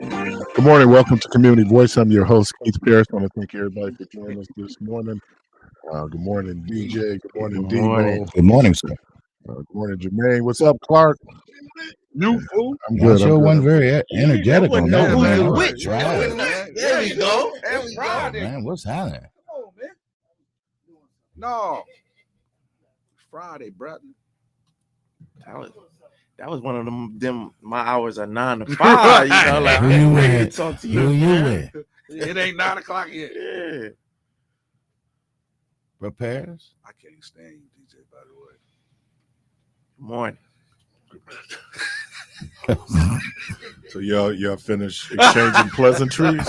Good morning. Welcome to Community Voice. I'm your host, Keith Parris. I want to thank everybody for joining us this morning. Good morning, DJ. Good morning, Good morning. Debo. Good morning, sir. Good morning, Jermaine. What's up, Clark? You fool. I'm Y'all good. sure I'm wasn't good. very energetic That on wasn't that no one, who man. you That was with. dry. There we go. It's Friday. Man, what's happening? Come on, man. No. It's Friday, brother. That was one of them my hours are 9 to 5. You know, like Who I you ain't ready to with? talk to you. Who you man. with? It ain't 9 o'clock yet. Yeah. Repairs? I can't stand you, DJ, by the way. Good morning. So y'all finished exchanging pleasantries.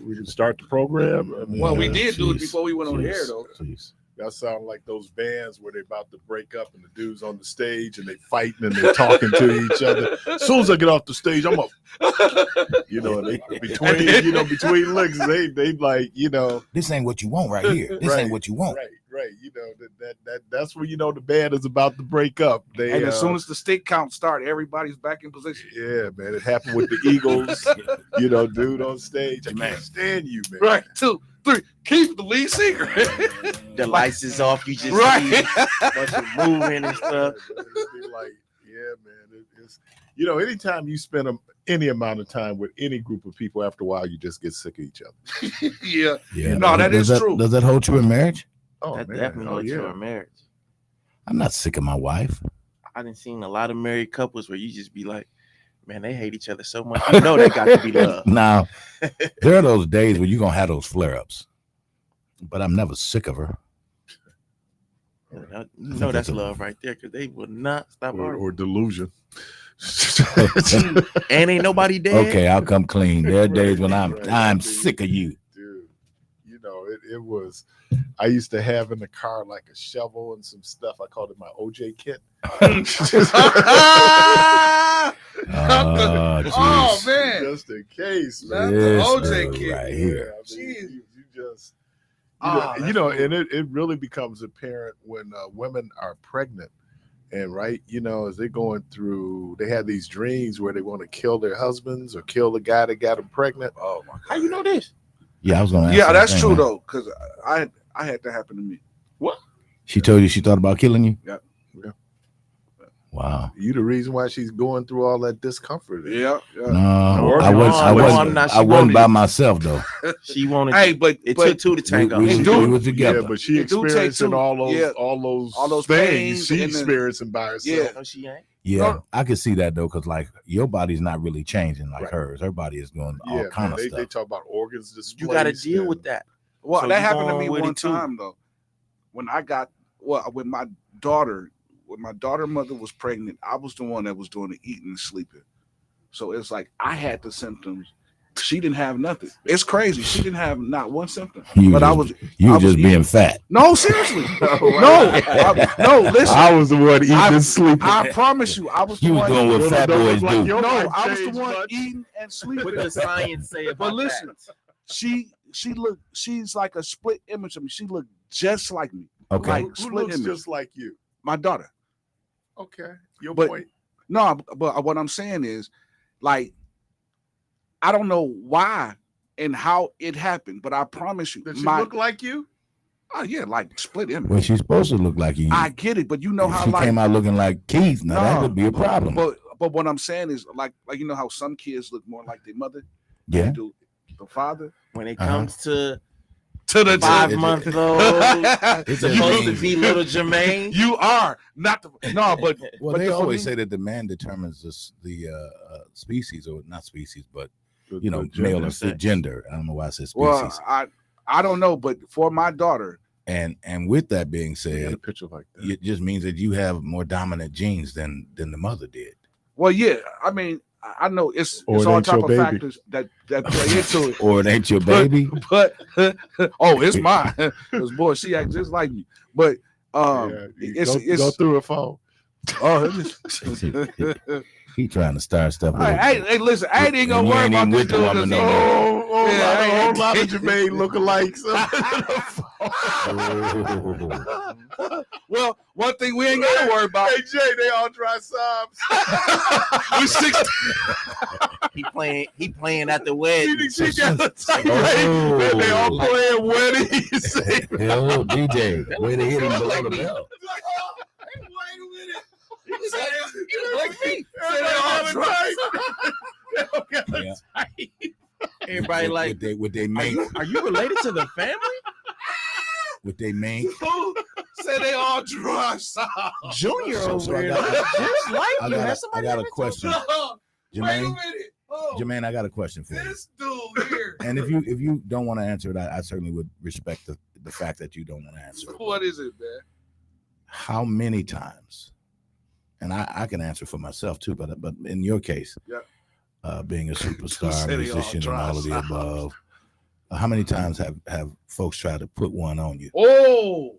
We can start the program. I mean, Well, we did do it Jeez. before we went on the air, though. Jeez. that sound like those bands where they're about to break up and the dudes on the stage and they fighting and they're talking to each other. As soon as I get off the stage, I'm up. Between licks, they like, This ain't what you want right here. This ain't what you want. Right. That's when the band is about to break up. They And as soon as the stick count start, everybody's back in position. yeah, man, it happened with the Eagles. Dude on stage. I can't stand you, man. Right, 2, 3. Keep the lead singer. The lights is off. You just Right. see a bunch of moving and stuff. Be like, yeah, man. It's anytime you spend any amount of time with any group of people, after a while you just get sick of each other. Yeah. Yeah. No, that is true. Does that hold true in marriage? Oh That man, definitely holds yeah. for a marriage. I'm not sick of my wife. I done seen a lot of married couples where you just be like, man, they hate each other so much. You know they got to be love. Now, there are those days where you're going to have those flare-ups. But I'm never sick of her. You know that's love right there because they will not stop arguing. or delusion. And ain't nobody dead. Okay, I'll come clean. There are days when I'm Right. sick of you. Dude, it was. I used to have in the car like a shovel and some stuff. I called it my OJ kit. Oh, jeez. man. Just in case, That's man. the This OJ dude kid. right here. You just, That's and it really becomes apparent when women are pregnant. And as they're going through, they have these dreams where they want to kill their husbands or kill the guy that got them pregnant. Oh, my God. How you know this? Yeah, I was going to ask. Yeah, that that's thing, true, man. though, because I had that happen to me. She told you she thought about killing you? Yeah. Wow. You the reason why she's going through all that discomfort. Yeah. No, No, I wasn't wanted by it. myself, though. She wanted. Hey, but it but took two to tango. We were Yeah, together. but she It do take experiencing two. all those Yeah. all those pains things she and then- experiencing by herself. No, she ain't. Yeah, No. I could see that, though, because, your body's not really changing like Right. hers. Her body is doing all Yeah, kind man, of they stuff. talk about organs You displaced. got to deal with and- that. well, So that you happened to going me with one it, too. time though. When I got with my daughter, when my daughter mother was pregnant, I was the one that was doing the eating and sleeping. So it's like I had the symptoms. She didn't have nothing. It's crazy. She didn't have not one symptom. You But were I just- was You I were was just being eating. fat. No, seriously. No, listen. I was the one eating and sleeping. I promise you, I was the You was one. doing what Well, fat don't boys look like do. your No, life I was the changed one much. eating and sleeping. What does science say about But listen, that? she's like a split image of me. She looked just like me. Okay. Like Who split looks image. just like you? My daughter. Okay, your But- point. No, but what I'm saying is, like, I don't know why and how it happened, but I promise you, Does she look like you? oh yeah, like split image. Well, she's supposed to look like you. I get it, but you know if how she like, came out looking like Keith, now that No. would be a problem. but what I'm saying is like you know how some kids look more like their mother than Yeah. they do the father. When it Uh-huh. comes to To the 5-month-old, It's it's supposed to just- be little Jermaine. You are not the no, but Well, but they for always me- say that the man determines the species, or not species, but The male gender. or sex. gender. I don't know why I said species. well, I don't know, but for my daughter, and with that being They got said, a picture like that. it just means that you have more dominant genes than the mother did. well, yeah, I mean, I know it's Or it all ain't type your of baby. factors that play into it. Or it ain't your baby. But oh, it's mine. Because boy, she acts just like me. But Yeah, you go through a phone. He trying to start stuff. All right, hey, listen, I ain't even gonna And you worry ain't about even this with the dude. woman 'cause no he- more. Yeah, A whole lot of Jermaine lookalikes. Oh. Well, one thing we ain't gotta worry about. Hey Jay, they all dry sobs. We 16. He playing at the wedding. She got a tight man. They all playing weddings. Hell, DJ, way to hit him below the belt. Wait a minute. He was like me. Yeah. Everybody like, with they mate, are you related to the family? with they mate. Say they all drunk. Junior So over I there, got- just like I you. got Has a somebody I got a ever question, Wait a Jermaine. minute. Oh, Jermaine, I got a question for you. this dude here. And if you don't want to answer it, I certainly would respect the fact that you don't want to answer it. What is it, man? How many times? And I can answer for myself too, but in your case, Yep. Being a Say superstar, they all musician, and dry all of the south. above, how many times have folks tried to put one on you? Oh.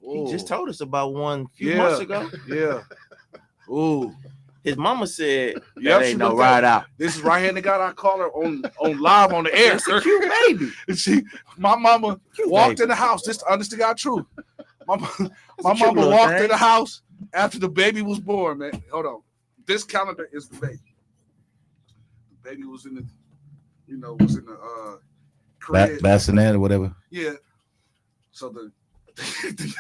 He just told us about one a few Yeah. months ago. Yeah. Ooh. His mama said that Yep, she ain't no looked ride out. This is right-handed guy. I call her on live on the air. It's a cute baby. And my mama walked baby. in the house. This honest to God truth. My cute mama little walked thing. in the house after the baby was born, man. Hold on. This calendar is the baby. The baby was in the, was in the crib. Bassinet or whatever. Yeah. So the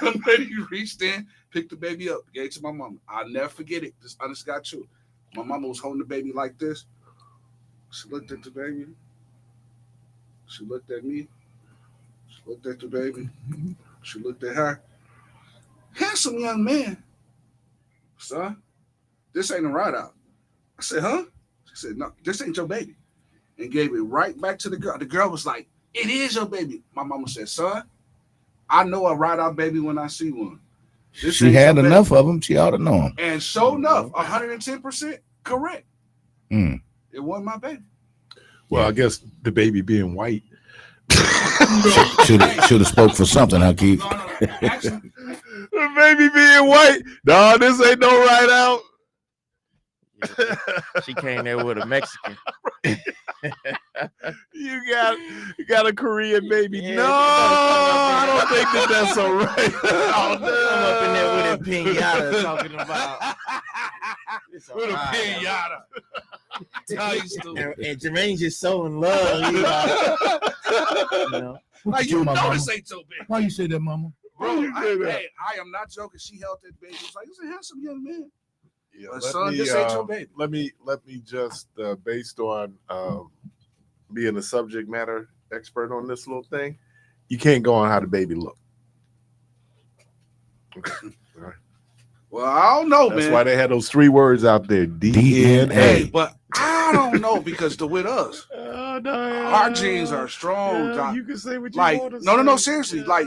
young lady reached in, picked the baby up, gave it to my mama. I'll never forget it. This honest to God truth. My mama was holding the baby like this. She looked at the baby. She looked at me. She looked at the baby. She looked at her. Handsome young man. Son, this ain't a ride out. I said, huh? She said, no, this ain't your baby. And gave it right back to the girl. The girl was like, it is your baby. My mama said, son, I know a ride out baby when I see one. This She ain't had your enough baby. of them. She ought to know them. And sure enough, 110% correct. Mm. It wasn't my baby. Well, I guess the baby being white. Should have spoke for something, huh, Keith? No. Actually, The baby being white. No, this ain't no right out. She came there with a Mexican. You got a Korean baby. Yeah, No, you I gotta don't think that's all right. Oh, Come up in there with a pinata talking about it's with a alright. pinata. Tell you stupid. And Jermaine's just so in love. He's like, Like, you, my mama? this ain't so big. Why you say that, Mama? Bro, You say that. I am not joking. She held that baby. It was like, he's a handsome young man. Yeah, But son, this ain't your baby. let me just based on being a subject matter expert on this little thing, you can't go on how the baby look. Okay. All right. Well, I don't know, That's man. why they had those 3 words out there: DNA. Hey, but I don't know because with us, Oh, no, our genes are strong. Yeah, you can say what you like, want to no, say. seriously, like,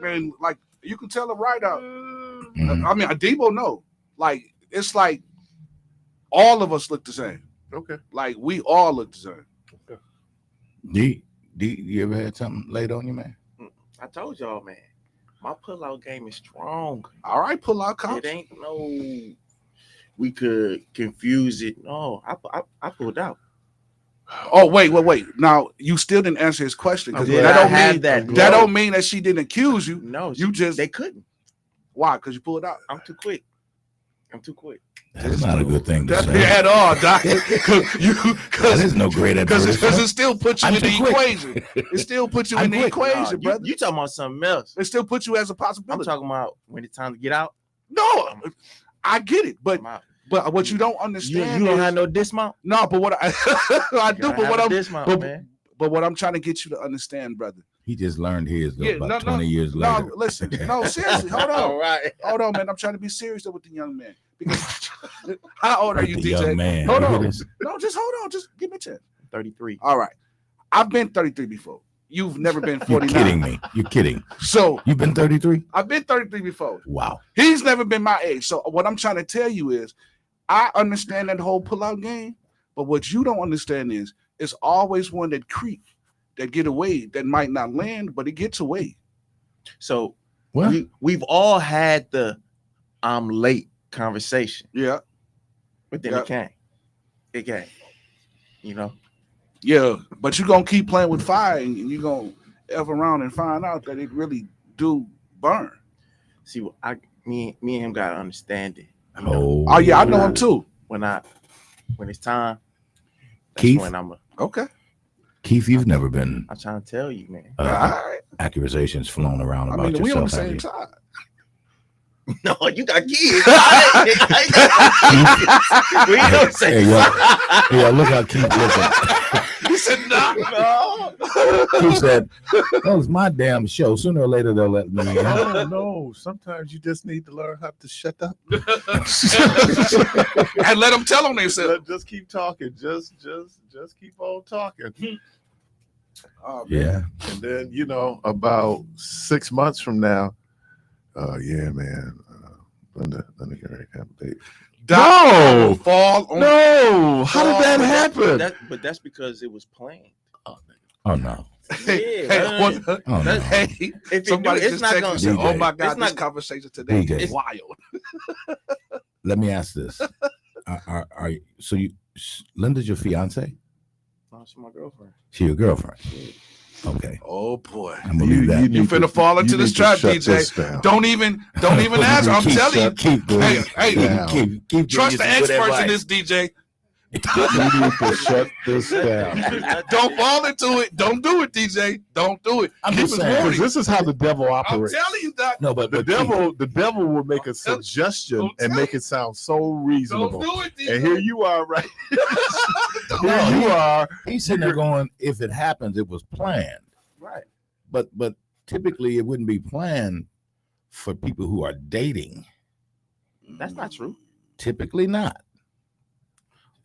man, like you can tell them right out. Mhm. I mean, Debo, no, like it's like all of us look the same. Okay. Like we all look the same. D, you ever had something laid on you, man? I told y'all, man, my pullout game is strong. All right, pull out couch. It ain't no. We could confuse it. No, I pulled out. Oh wait. Now you still didn't answer his question because Yeah, that I don't had mean that. that don't mean that she didn't accuse you. No, You just they couldn't. why? Because you pulled out. I'm too quick. That's not a good thing to That's say. at all, Doc. That is no great Because advice. it still puts you I'm in the too quick. equation. It still puts you I'm in the quick. equation, brother. You talking about something else? It still puts you as a I'm possibility. talking about when it's time to get out. No, I get it, but I'm out. what you don't You understand don't is, have no dismount. no. But what I do, You gotta have a dismount, but- man. but what I'm trying to get you to understand, brother. He just leurned his though, Yeah, about no, 20 years later. No, listen, no, seriously, hold All on, right. hold on, man. I'm trying to be serious though with the young man because how old are With you, the DJ? young man. Hold Look at on. this. No, just hold on, just give me a chance. 33. All right, I've been 33 before. You've never been You're 49. kidding me. You're kidding. So You've been 33? I've been 33 before. Wow. He's never been my age. So what I'm trying to tell you is, I understand that whole pullout game, but what you don't understand is, it's always one that creep, that get away, that might not land, but it gets away. So What? we've all had the I'm late conversation, Yeah, but then Yeah. it came. You know, yeah. But you're gonna keep playing with fire, and you're gonna F around and find out that it really do burn. see, me and him got to understand it. Oh yeah, I know him too. When it's time, Keith? when I'm Okay. Keith, you've never been I'm trying to tell you, man. All right. accusations flown around I about mean, we on the yourself, have same you? side. No, you got kids. We ain't on the same Hey, yo. side. Yeah, look how Keith looking. He said, no. Keith said, "That was my damn show. Sooner or later they'll let me in." No. Sometimes you just need to learn how to shut up. And let them tell on themselves. Just keep talking. Just keep on talking. Oh, man. Yeah. And then, about 6 months from now, yeah, man. Linda get ready to have a baby. No. Fall on. No. How did that happen? But that's because it was planned. Oh no. Hey, Yeah, what- Oh no. hey, If it somebody do, it's just not texted gonna. and said, DJ. "Oh my God, It's this not- conversation today DJ. is wild." Let me ask this: Are you, so you? Linda's your fiance? No, she's my girlfriend. She your girlfriend? Okay. Oh boy, I'm gonna leave that. You need finna to- fall into you this need to trap, shut DJ. this down. Don't even ask. I'm telling you. Keep Hey, down. keep Trust the giving you some good experts in advice. this, DJ. You need to shut this down. Don't fall into it. Don't do it, DJ. Don't do it. I'm Keep just us saying. Because warning. this is how the devil I'm operates. telling you, Doc. No, but The devil will make a suggestion Don't and tell make it sound so Don't reasonable. do it, DJ. And here you are, right? No, Here you are. he's sitting there going, if it happens, it was planned. Right. But typically it wouldn't be planned for people who are dating. That's not true. Typically not.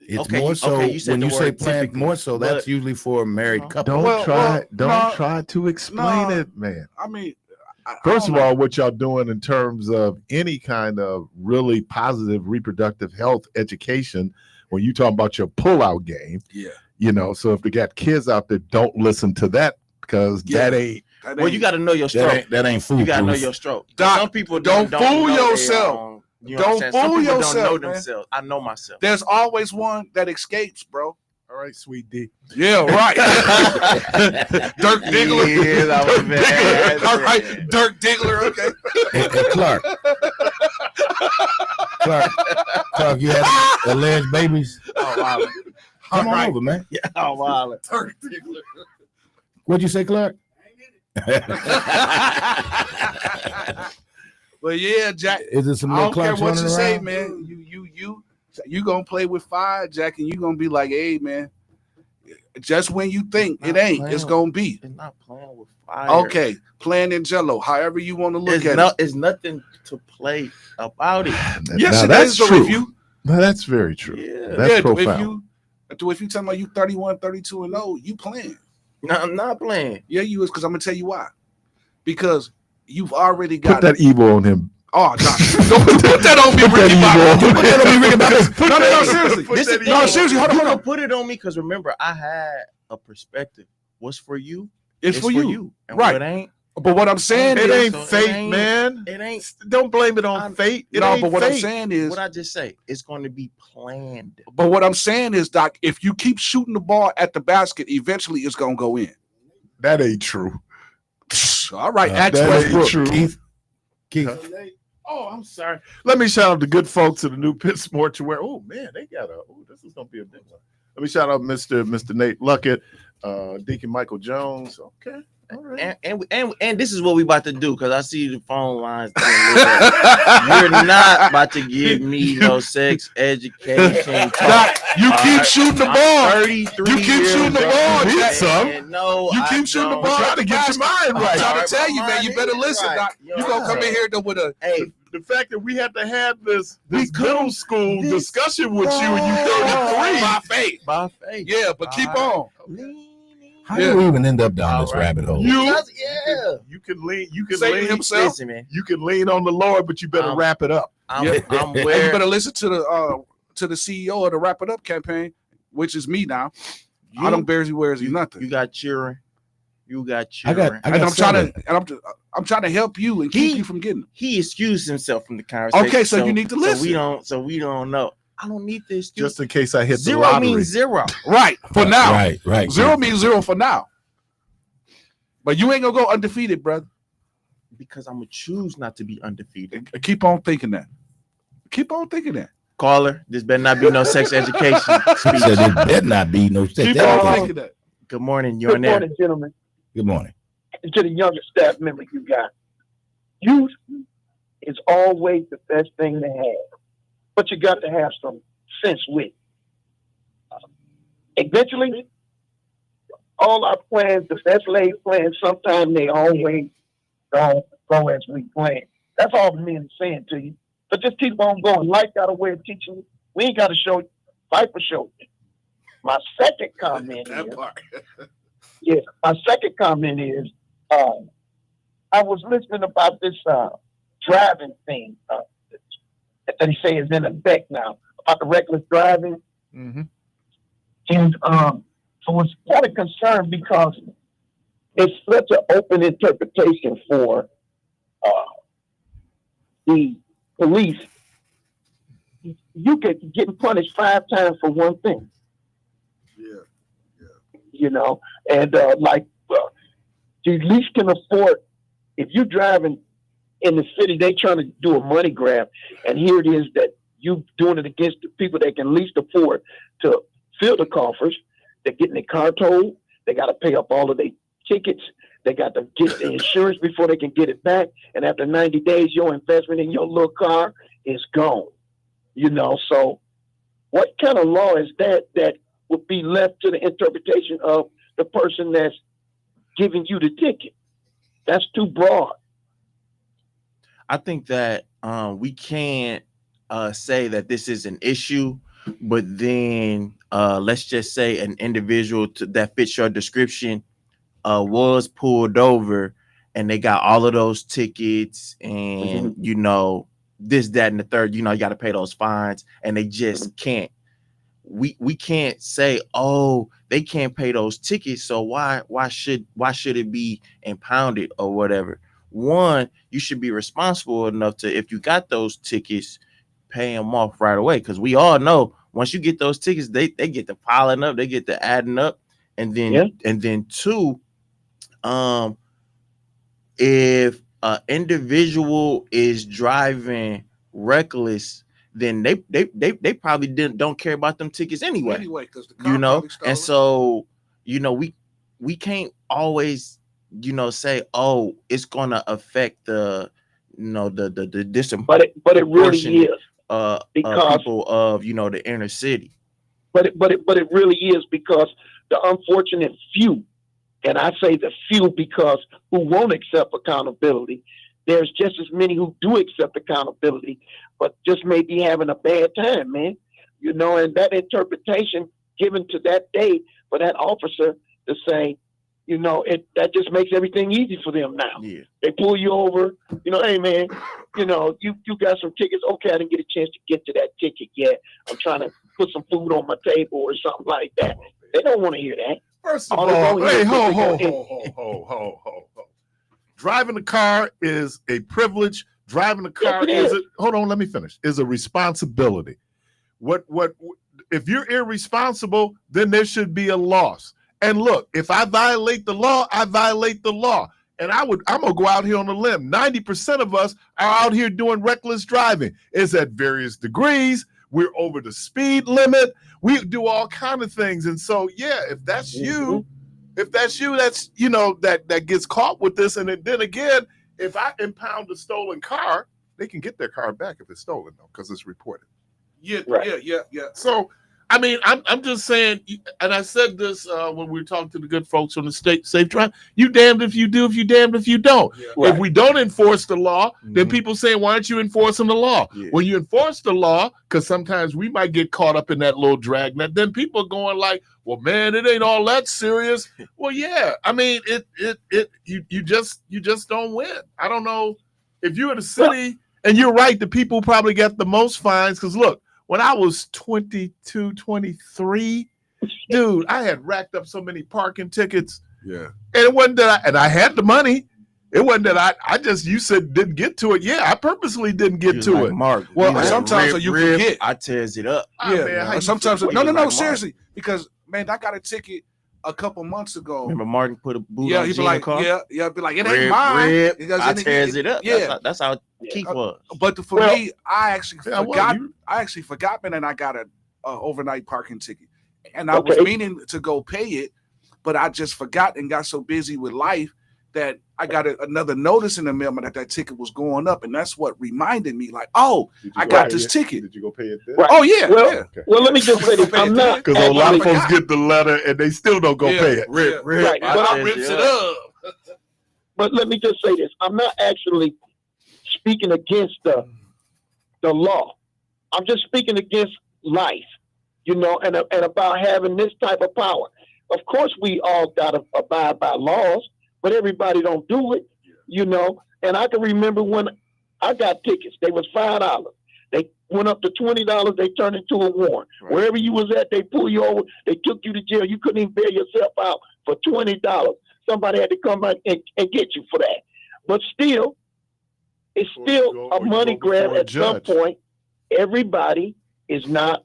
It's Okay, more so you said when the you say word planned, typically, more so that's but- usually for a married couple. Don't Well, try. well, no, try to explain no. it, man. I mean, I First don't of know. all, what y'all doing in terms of any kind of really positive reproductive health education, when you talk about your pullout game, Yeah. so if they got kids out there, don't listen to that because Yeah. that ain't. That Well, ain't- you got to know your stroke. That ain't foolproof. You got to know your stroke. Doc, Some people don't fool know yourself. Their own, Don't what I'm saying? Some fool people yourself, don't know man. themselves. I know myself. There's always one that escapes, bro. All right, sweet D. Yeah, right. Dirk Diggler. Yeah, that was Dirk bad. Diggler. All right, Dirk Diggler. Okay. Hey, Clark, you had alleged babies. Oh wow. Come on Right. over, man. Yeah. Oh wow. Dirk Diggler. What'd you say, Clark? But yeah, Jack. Is it some I little don't care Clarks what running you say, around? man. You gonna play with fire, Jack, and you gonna be like, hey, man. Just when you think it Not ain't, playing it's gonna be. It's not playing with fire. Okay, playing in Jello, however you want to look at it. It's nothing to play about it. Yes, Now, it that's is. So true. if you, No, that's very true. Yeah. That's yeah, profound. if you tell me you 31, 32 and 0, you playing. No, I'm not playing. Yeah, you is, because I'm gonna tell you why. Because you've already Put got that evil on him. Oh, Doc, don't put that on me, Put that Ricky evil Bobby. on Don't put that on me, Ricky Bobby. No, Hey, seriously. Put This that is evil No, on seriously, him. hold on, You hold can on. put it on me because remember, I had a perspective. What's for you? It's for you. And Right. what ain't, But what I'm saying It is, ain't so it fate, ain't- man. it ain't. Don't blame it on I'm- fate. It no, ain't but what I'm fate. saying is, What I just say, it's going to be planned. but what I'm saying is, Doc, if you keep shooting the ball at the basket, eventually it's gonna go in. That ain't true. All right, ask that Westbrook. ain't true. Keith, Oh, I'm sorry. Let me shout out the good folks of the New Pitt Mortuary. Oh man, they got a. Oh, this is gonna be a big one. Let me shout out Mr. Nate Luckett, Deacon Michael Jones. Okay, all right. And this is what we about to do because I see the phone lines. You're not about to give me no sex education talk. Doc, you keep shooting the I'm ball. 33 You keep years shooting the old, ball, You need Jack. some. and no, You I keep shooting the don't. ball. Trying to get your mind I'm right. trying to tell you, My man. You mind better is listen, right. Doc. You You know gonna what come I'm in here with a Hey, The fact that we had to have this We middle school this- discussion with you and you 33. by faith. by faith. Yeah, but keep on. how Yeah. do we even end up down All this right. rabbit hole? Yeah. You can lean. You can Satan lean. himself. Listen, man. You can lean on the Lord, but you better wrap it up. I'm Yeah. I'm And you where better listen to the CEO of the Wrap It Up campaign, which is me now. I don't bears you wears you nothing. You got children. You got I children. got and I'm trying seven. to I'm trying to help you and keep you from getting. He excused himself from the conversation. Okay, so you need to listen. So we don't know. I don't need this. Just in case I hit the Zero lottery. means zero. Right for now. Right. Zero means zero for now. But you ain't gonna go undefeated, brother. Because I'm gonna choose not to be undefeated. Keep on thinking that. Keep on thinking that. Caller, this better not be no sex education He speech. said it better not be no sex Keep education. on thinking that. Good morning, you're Good in there. morning, gentlemen. Good morning. And to the younger staff member you got. Youth is always the best thing to have, but you got to have some sense with it. Eventually, all our plans, the best laid plans, sometimes they always don't go as we plan. That's all the men saying to you. But just keep on going. Life got a way of teaching you. We ain't got to show you. Life will show you. My second comment That is, part. my second comment is, I was listening about this driving thing that they say is in effect now about the reckless driving, Mhm. and so it's quite a concern because it's such an open interpretation for the police. You could get punished 5 times for one thing, Yeah. you know, and you at least can afford. If you're driving in the city, they trying to do a money grab, and here it is that you doing it against the people that can least afford to fill the coffers. They're getting their car towed. They got to pay up all of their tickets. They got to get the insurance before they can get it back. And after 90 days, your investment in your little car is gone. You know, so what kind of law is that would be left to the interpretation of the person that's giving you the ticket? That's too broad. I think that we can't say that this is an issue, but then let's just say an individual that fits your description was pulled over and they got all of those tickets and you know this, that, and the third. You know, you got to pay those fines, and they just can't. We can't say, oh, they can't pay those tickets, so why should it be impounded or whatever? One, you should be responsible enough to, if you got those tickets, pay them off right away, because we all know once you get those tickets, they get to piling up, they get to adding up, and then two, if an individual is driving reckless, then they probably don't care about them tickets anyway, because the car you know. probably stolen. And so, you know, we can't always, you know, say, oh, it's gonna affect the, you know, the But it really is because people of, you know, the inner city. But it really is because the unfortunate few, and I say the few because who won't accept accountability. There's just as many who do accept accountability, but just may be having a bad time, man. You know, and that interpretation given to that day for that officer to say, you know, that just makes everything easy for them now. Yeah. They pull you over, you know, hey man, you know, you got some tickets. Okay, I didn't get a chance to get to that ticket yet. I'm trying to put some food on my table or something like that. They don't want to hear that. First of All they all, gonna hear hey, is ho. Driving a car is a privilege. Driving a car Yes, hold on, let me finish. Is a responsibility. What if you're irresponsible, then there should be a loss. And look, if I violate the law, I violate the law. And I'm gonna go out here on a limb. 90% of us are out here doing reckless driving. It's at various degrees. We're over the speed limit. We do all kind of things. And so, yeah, if that's you, that's, you know, that gets caught with this. And then again, if I impound a stolen car, they can get their car back if it's stolen, though, because it's reported. Yeah. So, I mean, I'm just saying, and I said this when we were talking to the good folks on the state safe drive. You damned if you do, if you damned if you don't. Yeah. Right. If we don't enforce the law, then people saying, why aren't you enforcing the law? Yeah. When you enforce the law, because sometimes we might get caught up in that little dragnet, then people are going like, well, man, it ain't all that serious. Well, yeah. I mean, you just don't win. I don't know if you're in the city, and you're right, the people probably get the most fines, because look, when I was 22, 23, dude, I had racked up so many parking tickets. Yeah. And it wasn't that I had the money. It wasn't that I just, you said didn't get to it. Yeah, I purposely didn't get to like, it. Mark, Well, like, sometimes you forget. I tears it up. Ah, man, how you Sometimes forget? no, Like, seriously, because man, I got a ticket a couple months ago. Remember Martin put a boot Yeah, on he'd be Gina like, car? yeah, be like, it ain't mine. Rib, Because I then tears it up. Yeah, That's how Keith was. but for Well, me, I actually Yeah, forgot. well, I actually forgot, man, and I got a overnight parking ticket, and I Okay. was meaning to go pay it, but I just forgot and got so busy with life that I got another notice in the mail that ticket was going up, and that's what reminded me, like, oh, Did you I go got pay this it? ticket. Did you go pay it then? Right. Oh yeah, Well, yeah. Okay. Well, let me just say this. I'm not Because a lot of Actually, folks get the letter and they still don't go Yeah. pay it. Rip. Right, but I I tears rips you it up. up. But let me just say this. I'm not actually speaking against the law. I'm just speaking against life, and about having this type of power. Of course, we all got to abide by laws, but everybody don't do it, And I can remember when I got tickets. They was $5. They went up to $20. They turned into a warrant. Right. Wherever you was at, they pull you over. They took you to jail. You couldn't even bail yourself out for $20. Somebody had to come back and get you for that. But still, it's Or still you go- a or you money go before grab a at some judge. point. Everybody is not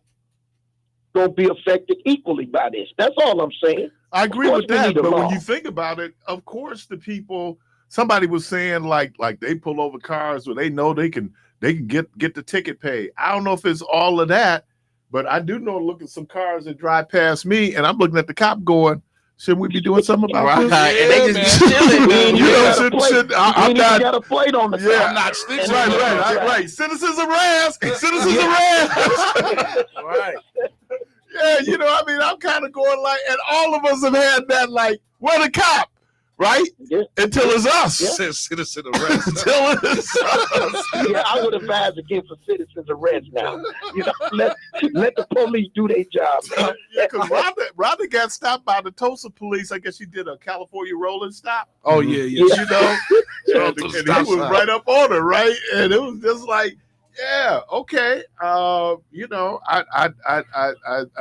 going to be affected equally by this. That's all I'm saying. I agree Of course with we that, need a but when law. you think about it, of course the people. Somebody was saying like they pull over cars where they know they can get the ticket paid. I don't know if it's all of that, but I do know. Look at some cars that drive past me, and I'm looking at the cop going, "Shouldn't we be doing something about Right. this?" And they just be man. chilling. We ain't You even know, got a should- plate. should- We I'm ain't even not- got a plate on the Yeah. I'm not snitching. Right. Citizens arrest. Citizens arrest. Right. Yeah, I'm kind of going like, and all of us have had that, like, we're the cop, right? Yeah. Until it's us. Says citizen arrest. Until it's us. Yeah, I would advise against a citizen's arrest now. Let the police do their job. Yeah, because Rhonda got stopped by the Tulsa police. I guess she did a California rolling stop. Oh yeah, yeah. And he was right up on her, right? And it was just like, yeah, okay. I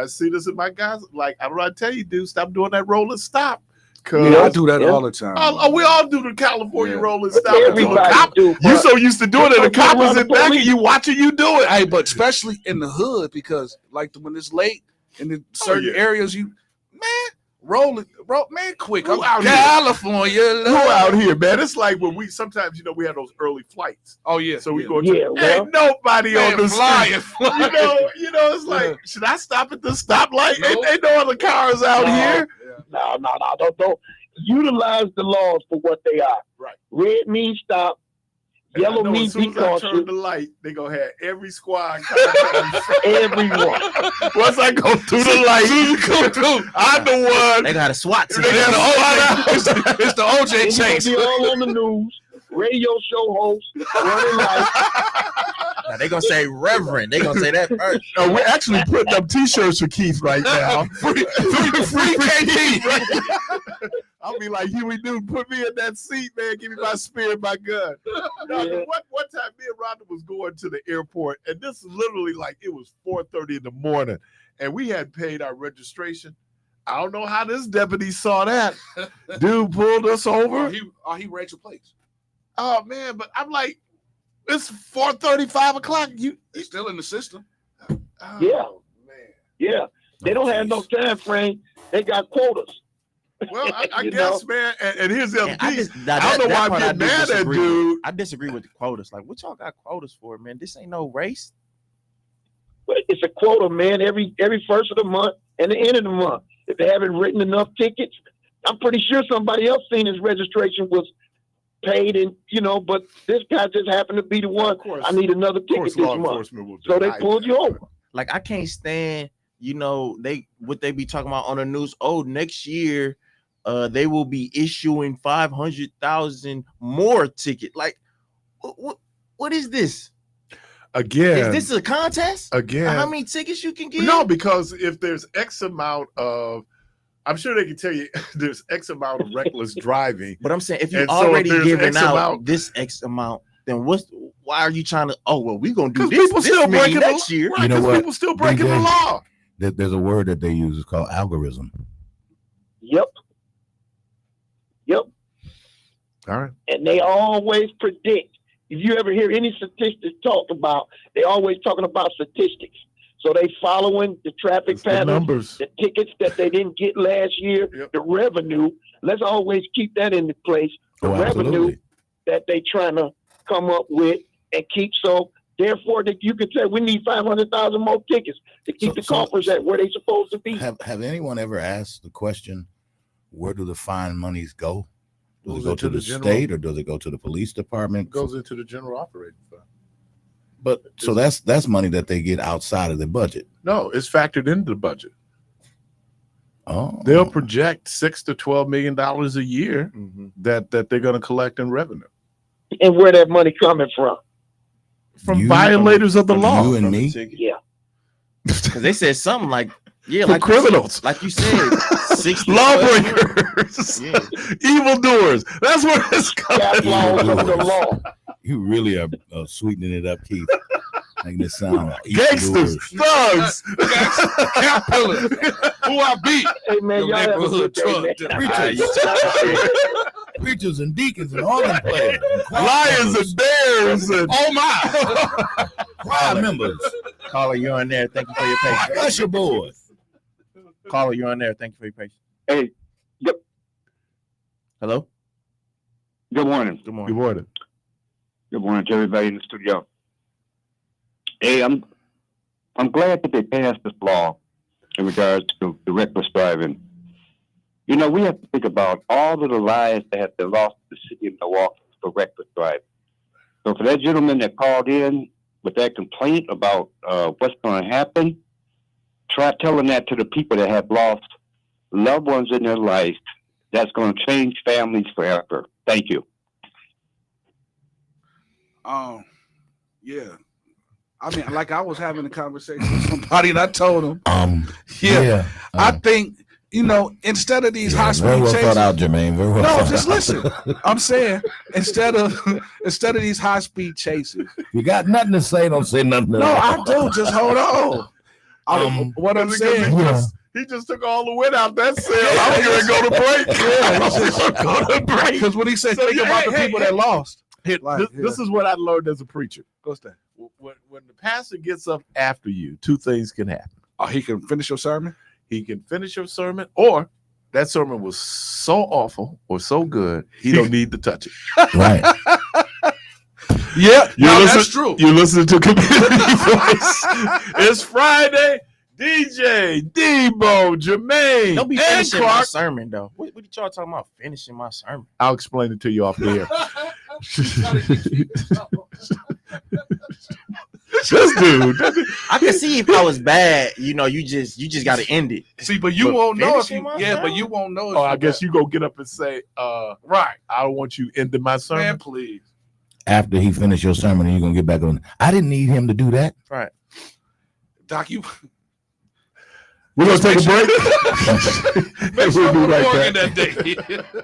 see this in my guys. Like, I'm gonna tell you, dude, stop doing that rolling stop. Cause Yeah, I do that all the time. we all do the California Yeah. rolling stop. Everybody do. You but- so used to doing it, the But cop is around in the back of police. you watching you do it. Hey, but especially in the hood, because like when it's late in the certain yeah. areas, roll, man, quick. Who I'm out here? California. Who out here, man? It's like when we sometimes, we have those early flights. Oh yeah. So we yeah. go Yeah, to well, ain't nobody Man, on the flying. street. It's like, should I stop at the stoplight? Nope. Ain't no other cars out here. No, don't utilize the laws for what they are. Right. Red means stop. Yellow I know means as soon be as I turn cautious. the light, they gonna have every squad coming. Everyone. Once I go through the light, I'm the one. They got a SWAT team. They got the It's the OJ Then chase. you gonna be all on the news, radio show hosts, running lights. Now they gonna say Reverend. They gonna say that first. No, we're actually putting up T-shirts for Keith right now. free KT. I'll be like Huey Newton, put me in that seat, man. Give me my spear and my gun. No, Yeah. one time me and Rhonda was going to the airport, and this is literally like it was 4:30 in the morning, and we had paid our registration. I don't know how this deputy saw that. Dude pulled us over. He read your plates. Oh man, but I'm like, it's 4:30, 5 o'clock. He's still in the system. Oh, Yeah. man. Yeah. They don't have no time frame. They got quotas. Well, I You guess, know? man, and here's the other And I piece. just- now I don't know that why part I'm I getting do mad at disagree with. dude. I disagree with the quotas. Like, what y'all got quotas for, man? This ain't no race. But it's a quota, man, every first of the month and the end of the month. If they haven't written enough tickets, I'm pretty sure somebody else seen his registration was paid, and but this guy just happened to be the one. Of course. I need another Of ticket course, this law month. enforcement will So they deny pulled that. you over. Like, I can't stand, what they be talking about on the news. Oh, next year, they will be issuing 500,000 more ticket. Like, what is this? Again, Is this a contest? again. How many tickets you can get? No, because if there's X amount of, I'm sure they can tell you there's X amount of reckless driving. But I'm saying, if you And so if already there's giving X out amount- this X amount, then why are you trying to? Oh, well, we're gonna do Because this. people This still many breaking next the year. Right, You know 'cause what? people still breaking the DJ? law. There's a word that they use. It's called algorithm. Yep. All right. And they always predict. If you ever hear any statistics talked about, they always talking about statistics. So they following the traffic It's the patterns, numbers. the tickets that they didn't get last year, Yep. the revenue. Let's always keep that in place. The revenue absolutely. that they trying to come up with and keep. So therefore, that you could say we need 500,000 more tickets to keep the coffers at where they supposed to be. Have anyone ever asked the question, where do the fine monies go? Does Goes it go into to the general- state or does it go to the police department? It goes into the general operating fund. But so that's money that they get outside of the budget. No, it's factored into the budget. Oh, They'll project $6 to $12 million a year Mhm. that they're going to collect in revenue And where that money coming from? from You- violators of the from law. you and From the me. ticket. Yeah. Because they said something like, yeah, For like criminals. like you said, 60 Lawbreakers, Yeah. evildoers. That's where it's Cap coming. laws of the law. You really are sweetening it up, Keith. Making it sound like Gangsters, thugs, Cap pillars. Who I beat? Hey man, Your y'all have a neighborhood good day, truck. man. preachers and deacons and organ players, and choir lions members, and bears, and Oh my! choir members, Caller, you're on there. Thank you for your patience. usher boys. Caller, you're on there. Thank you for your patience. Hey, Hello. good morning. Good good morning. morning. Good morning to everybody in the studio. Hey, I'm glad that they passed this law in regards to the reckless driving. You know, we have to think about all of the lives that have been lost in the city of Milwaukee for reckless driving. So for that gentleman that called in with that complaint about what's going to happen, try telling that to the people that have lost loved ones in their life. That's going to change families forever. Thank you. Yeah. I mean, like I was having a conversation with somebody and I told them, I think, instead of these high very speed well chases. thought out, Jermaine. Very well No, thought just out. listen. I'm saying instead of these high speed chases. You got nothing to say, don't say nothing. No, I do. Just hold on. What I'm saying. He just took all the wind out that sail. I'm going to go to break. Go to break. Because when he said, So, think about the hey, people hey, that lost. This is what I learned as a preacher. What's that? When the pastor gets up after you, two things can happen. Oh, he can finish your sermon? He can finish your sermon, or that sermon was so awful or so good, he don't need to touch it. Right. Yeah, You're that's true. You're listening to Community Voice. It's Friday. DJ, Debo, Jermaine, Don't be and finishing my Clark. sermon though. What y'all talking about? Finishing my sermon? I'll explain it to you off the air. This dude. I can see if I was bad. You just got to end it. See, but you But won't know if finishing you. my Yeah, but sermon? you won't know. If Oh, I you guess you go get up and say, right, I don't want you ending my sermon. man. Please, After he finished your sermon, and you're gonna get back on. I didn't need him to do that. Right. Doc, you. We're gonna take a break. Make sure We'll be I'm right working back. that day.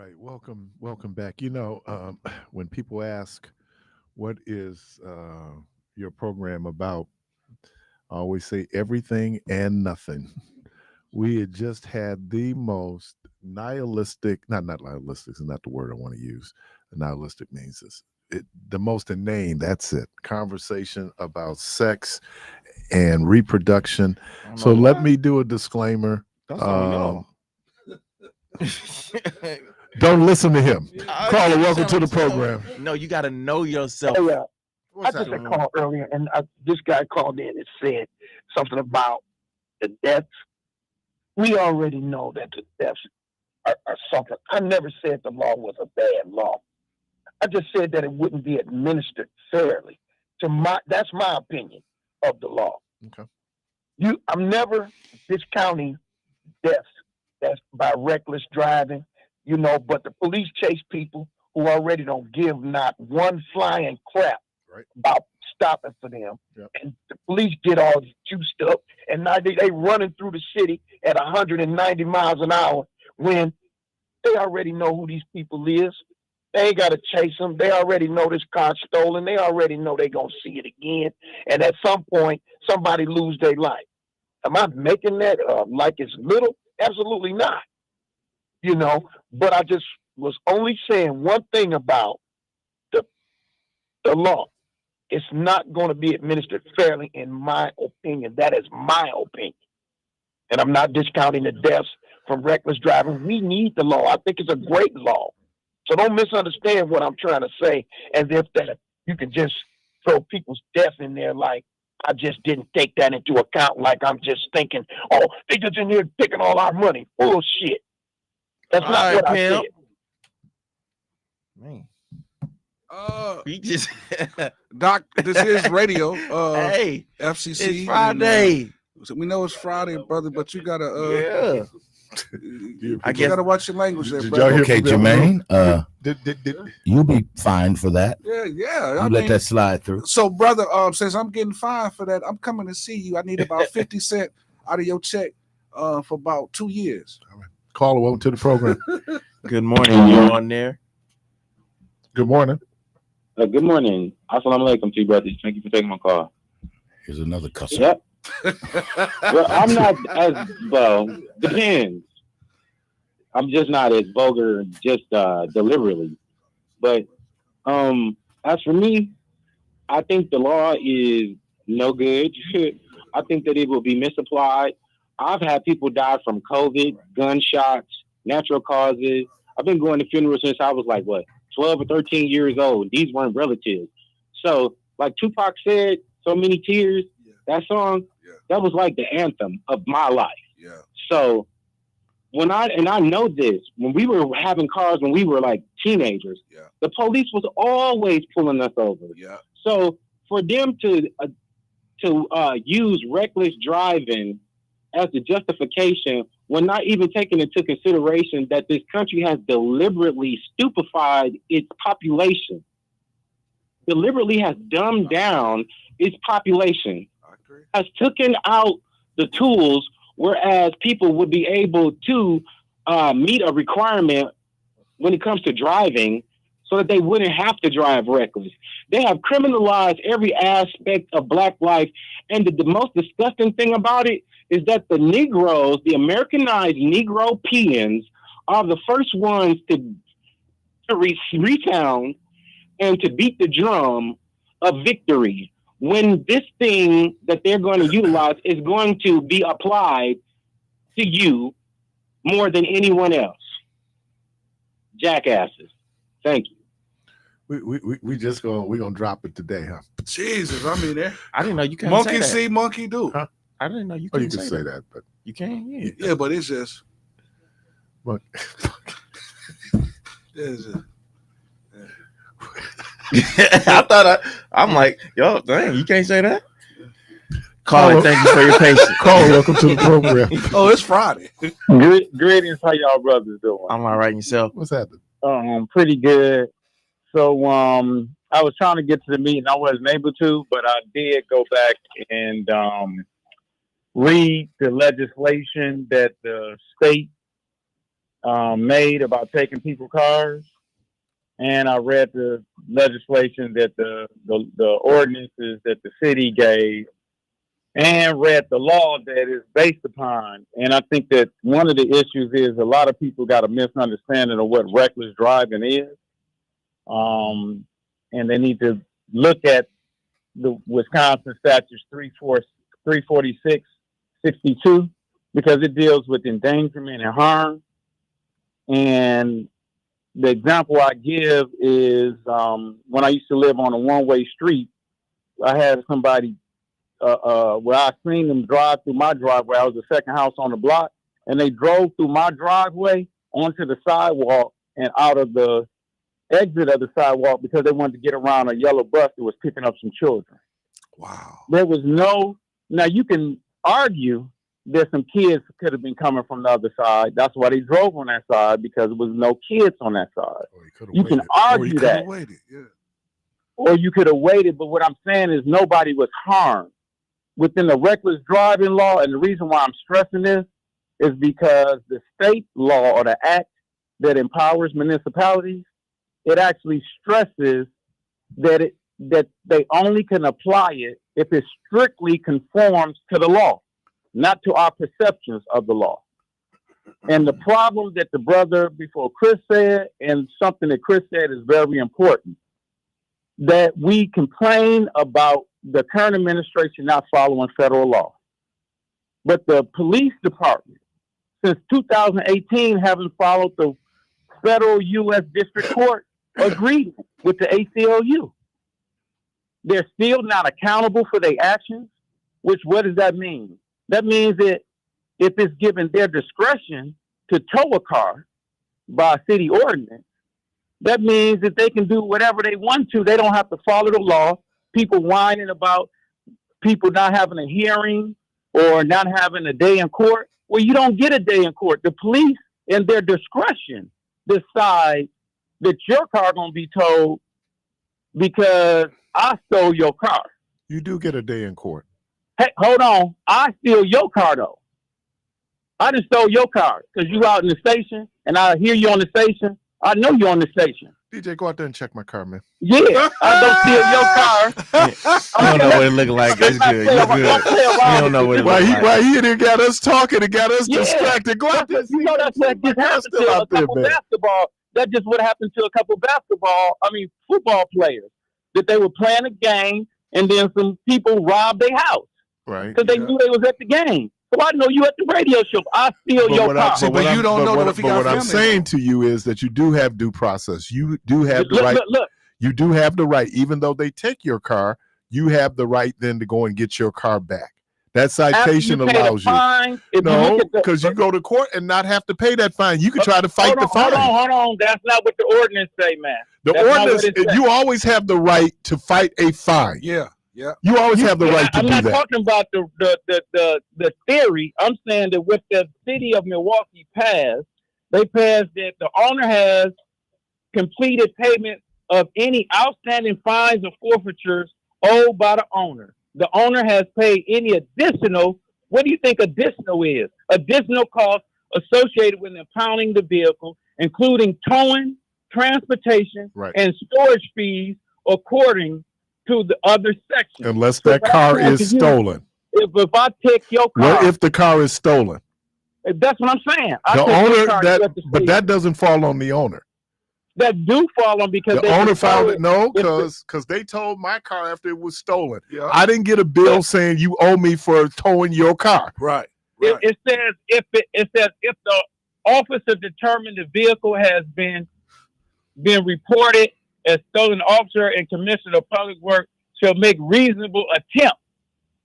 right. Welcome back. When people ask, what is your program about? I always say everything and nothing. We had just had the most nihilistic, not nihilistic is not the word I want to use. Nihilistic means the most inane, that's it, conversation about sex and reproduction. I don't So know let why. me do a disclaimer. That's on y'all. Don't listen to him. I Caller, keep welcome to telling the you, program. No, you got to know yourself. Hey, I What's just happening? had called earlier, and this guy called in and said something about the deaths. We already know that the deaths are something. I never said the law was a bad law. I just said that it wouldn't be administered fairly. That's my opinion of the law. Okay. I'm never discounting deaths. That's by reckless driving, but the police chase people who already don't give not one flying crap Right. about stopping for them. Yep. And the police get all juiced up, and now they running through the city at 190 miles an hour when they already know who these people is. They ain't got to chase them. They already know this car's stolen. They already know they're going to see it again. And at some point, somebody lose their life. Am I making that like it's little? Absolutely not. But I just was only saying one thing about the law. It's not going to be administered fairly, in my opinion. That is my opinion. And I'm not discounting the deaths from reckless driving. We need the law. I think it's a great law. So don't misunderstand what I'm trying to say as if that you can just throw people's death in there like I just didn't take that into account, like I'm just thinking, oh, they just in here taking all our money. Bullshit. That's not All what right, I pimp. said. Man, Uh, we just Doc, this is radio. hey, FCC. it's Friday. So we know it's Friday, brother, but you gotta Yeah. I you guess- gotta watch your language there, Did brother. y'all hear Okay, from them? Jermaine, Did you'll be fined for that. Yeah. You I let mean, that slide through. so, brother, since I'm getting fined for that, I'm coming to see you. I need about 50 cents out of your check for about 2 years. caller, welcome to the program. Good morning. You on there? Good morning. Good morning. Assalamu alaikum to you, brothers. Thank you for taking my call. Here's another cusser. Yep. Well, I'm not as well. Depends. I'm just not as vulgar, just deliberately. But as for me, I think the law is no good. I think that it will be misapplied. I've had people die from COVID, gunshots, natural causes. I've been going to funerals since I was like 12 or 13 years old. These weren't relatives. So, like Tupac said, so many tears. That song, that was like the anthem of my life. Yeah. So I know this, when we were having cars when we were like teenagers, the police was always pulling us over. Yeah. So for them to use reckless driving as the justification when not even taking into consideration that this country has deliberately stupefied its population, deliberately has dumbed down its population, has taken out the tools, whereas people would be able to meet a requirement when it comes to driving so that they wouldn't have to drive reckless. They have criminalized every aspect of Black life. And the most disgusting thing about it is that the Negroes, the Americanized Negro peons, are the first ones to resound and to beat the drum of victory when this thing that they're going to utilize is going to be applied to you more than anyone else. Jackasses. Thank you. We just gonna drop it today, huh? Jesus, I mean, I didn't know you can't monkey say see, monkey do. Huh? I didn't know you Oh, can you can say that, but You can, yeah. Yeah, but it's just. but It's just I'm like, yo, dang, you can't say that. Caller, thank you for your patience. caller, welcome to the program. oh, it's Friday. Greetings, how y'all brothers doing? I'm all right, and yourself. What's happening? Pretty good. So I was trying to get to the meeting. I wasn't able to, but I did go back and read the legislation that the state made about taking people's cars, and I read the legislation that the ordinances that the city gave, and read the law that is based upon. And I think that one of the issues is a lot of people got a misunderstanding of what reckless driving is. And they need to look at the Wisconsin statutes 346-62 because it deals with endangerment and harm. And the example I give is when I used to live on a one-way street, I had somebody where I seen them drive through my driveway. I was the second house on the block, and they drove through my driveway onto the sidewalk and out of the exit of the sidewalk because they wanted to get around a yellow bus that was picking up some children. Wow. There was now you can argue that some kids could have been coming from the other side. That's why they drove on that side, because there was no kids on that side. You can argue that. Or you could have waited, but what I'm saying is nobody was harmed. Within the reckless driving law, and the reason why I'm stressing this is because the state law or the act that empowers municipalities, it actually stresses that they only can apply it if it strictly conforms to the law, not to our perceptions of the law. And the problem that the brother before Chris said, and something that Chris said is very important, that we complain about the current administration not following federal law. But the police department, since 2018, haven't followed the federal U.S. District Court agreement with the ACLU. They're still not accountable for their actions, which what does that mean? That means that if it's given their discretion to tow a car by city ordinance, that means that they can do whatever they want to. They don't have to follow the law. People whining about people not having a hearing or not having a day in court. Well, you don't get a day in court. The police, in their discretion, decide that your car going to be towed because I stole your car. You do get a day in court. Hey, hold on. I steal your car, though. I just stole your car because you out in the station, and I hear you on the station. I know you're on the station. DJ, go out there and check my car, man. Yeah, I don't steal your car. I don't know what it look like. It's good. You good. You don't know what it look like. Why he didn't got us talking and got us distracted? Go out there. You know that's what just happened to a couple basketball. That just what happened to a couple football players. That they were playing a game and then some people robbed their house. Right. Because they knew they was at the game. So I know you at the radio show. I steal your car. But you don't know if he got what I'm saying to you is that you do have due process. You do have the right. Look. You do have the right, even though they take your car, you have the right then to go and get your car back. That citation allows you. No, because you go to court and not have to pay that fine. You can try to fight the fine. Hold on. That's not what the ordinance say, man. The ordinance, you always have the right to fight a fine. Yeah. You always have the right to do that. I'm not talking about the theory. I'm saying that with the city of Milwaukee passed, they passed that the owner has completed payment of any outstanding fines or forfeitures owed by the owner. The owner has paid any additional, what do you think additional is? Additional costs associated with impounding the vehicle, including towing, transportation, and storage fees according to the other section. Unless that car is stolen. If I take your car. What if the car is stolen? That's what I'm saying. The owner, but that doesn't fall on the owner. That do fall on because the owner found it. No, because they told my car after it was stolen. Yeah. I didn't get a bill saying you owe me for towing your car. Right. It says if the officer determined the vehicle has been reported as stolen, officer and commissioner of public works shall make reasonable attempt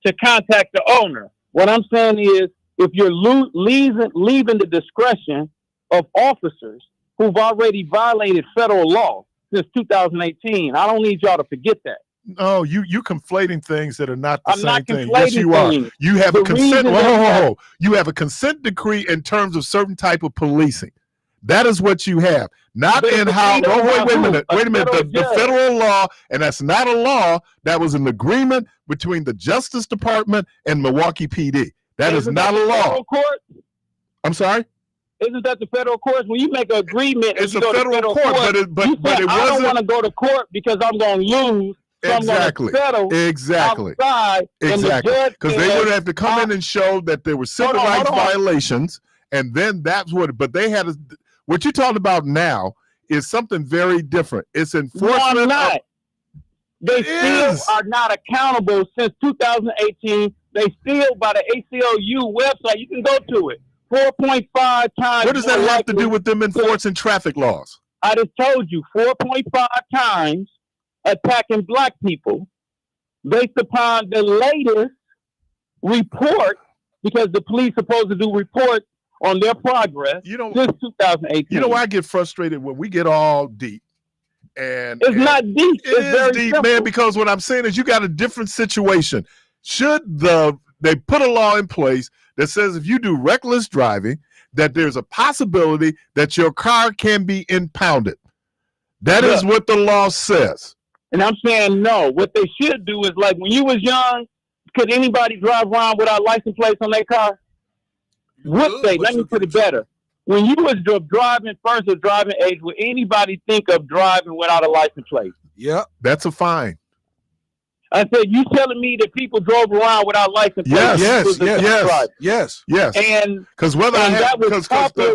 to contact the owner. What I'm saying is, if you're leaving the discretion of officers who've already violated federal law since 2018, I don't need y'all to forget that. No, you conflating things that are not the same thing. Yes, you are. You have a consent. You have a consent decree in terms of certain type of policing. That is what you have. Not in how. Oh, wait a minute. The federal law, and that's not a law. That was an agreement between the Justice Department and Milwaukee PD. That is not a law. I'm sorry. Isn't that the federal courts? When you make an agreement, it's a federal court, but it wasn't. I don't want to go to court because I'm going to lose. So Exactly. Exactly. Because they would have to come in and show that there were civil rights violations, and then that's what. But they had what you're talking about now is something very different. It's enforcement. No, I'm not. They still are not accountable since 2018. They still, by the ACLU website, you can go to it. 4.5 times. What does that have to do with them enforcing traffic laws? I just told you 4.5 times attacking black people based upon the latest report, because the police supposed to do reports on their progress since 2018. You know why I get frustrated when we get all deep? And it's not deep. It's very deep, simple, man, because what I'm saying is you got a different situation. Should they put a law in place that says if you do reckless driving, that there's a possibility that your car can be impounded? That is what the law says. And I'm saying no. What they should do is, like, when you was young, could anybody drive around without license plates on their car? Would they? Let me put it better. When you was driving first of driving age, would anybody think of driving without a license plate? Yeah, that's a fine. I said, you telling me that people drove around without license plates? Yes. And because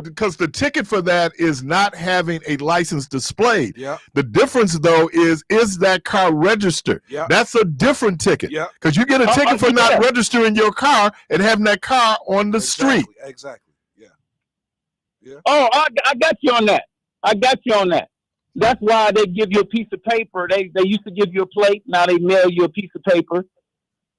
because the ticket for that is not having a license displayed. Yeah. The difference though is that car registered? Yeah. That's a different ticket. Yeah. Because you get a ticket for not registering your car and having that car on the street. Exactly. Yeah. Oh, I got you on that. That's why they give you a piece of paper. They used to give you a plate. Now they mail you a piece of paper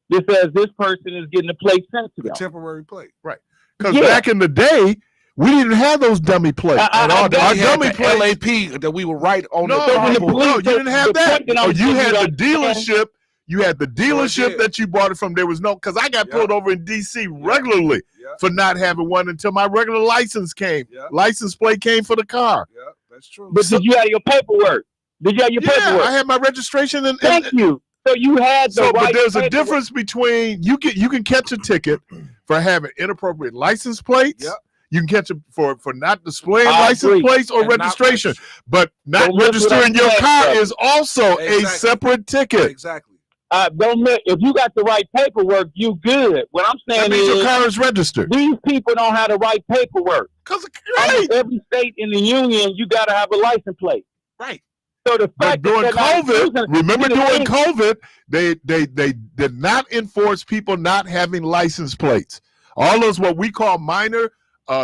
that says this person is getting a plate sent to them. A temporary plate. Right. Because back in the day, we didn't have those dummy plates. Our dummy plate LAP that we would write on the No, you didn't have that. You had the dealership. You had the dealership that you bought it from. There was no, because I got pulled over in D.C. regularly for not having one until my regular license came. License plate came for the car. Yeah, that's true. But did you have your paperwork? I had my registration. Thank you. So you had the right but there's a difference between you can catch a ticket for having inappropriate license plates. Yep. You can catch it for not displaying license plates or registration, but not registering your car is also a separate ticket. Exactly. If you got the right paperwork, you good. What I'm saying is your car is registered. These people don't have the right paperwork. Every state in the union, you got to have a license plate. Right. So the fact during COVID, they did not enforce people not having license plates. All those what we call minor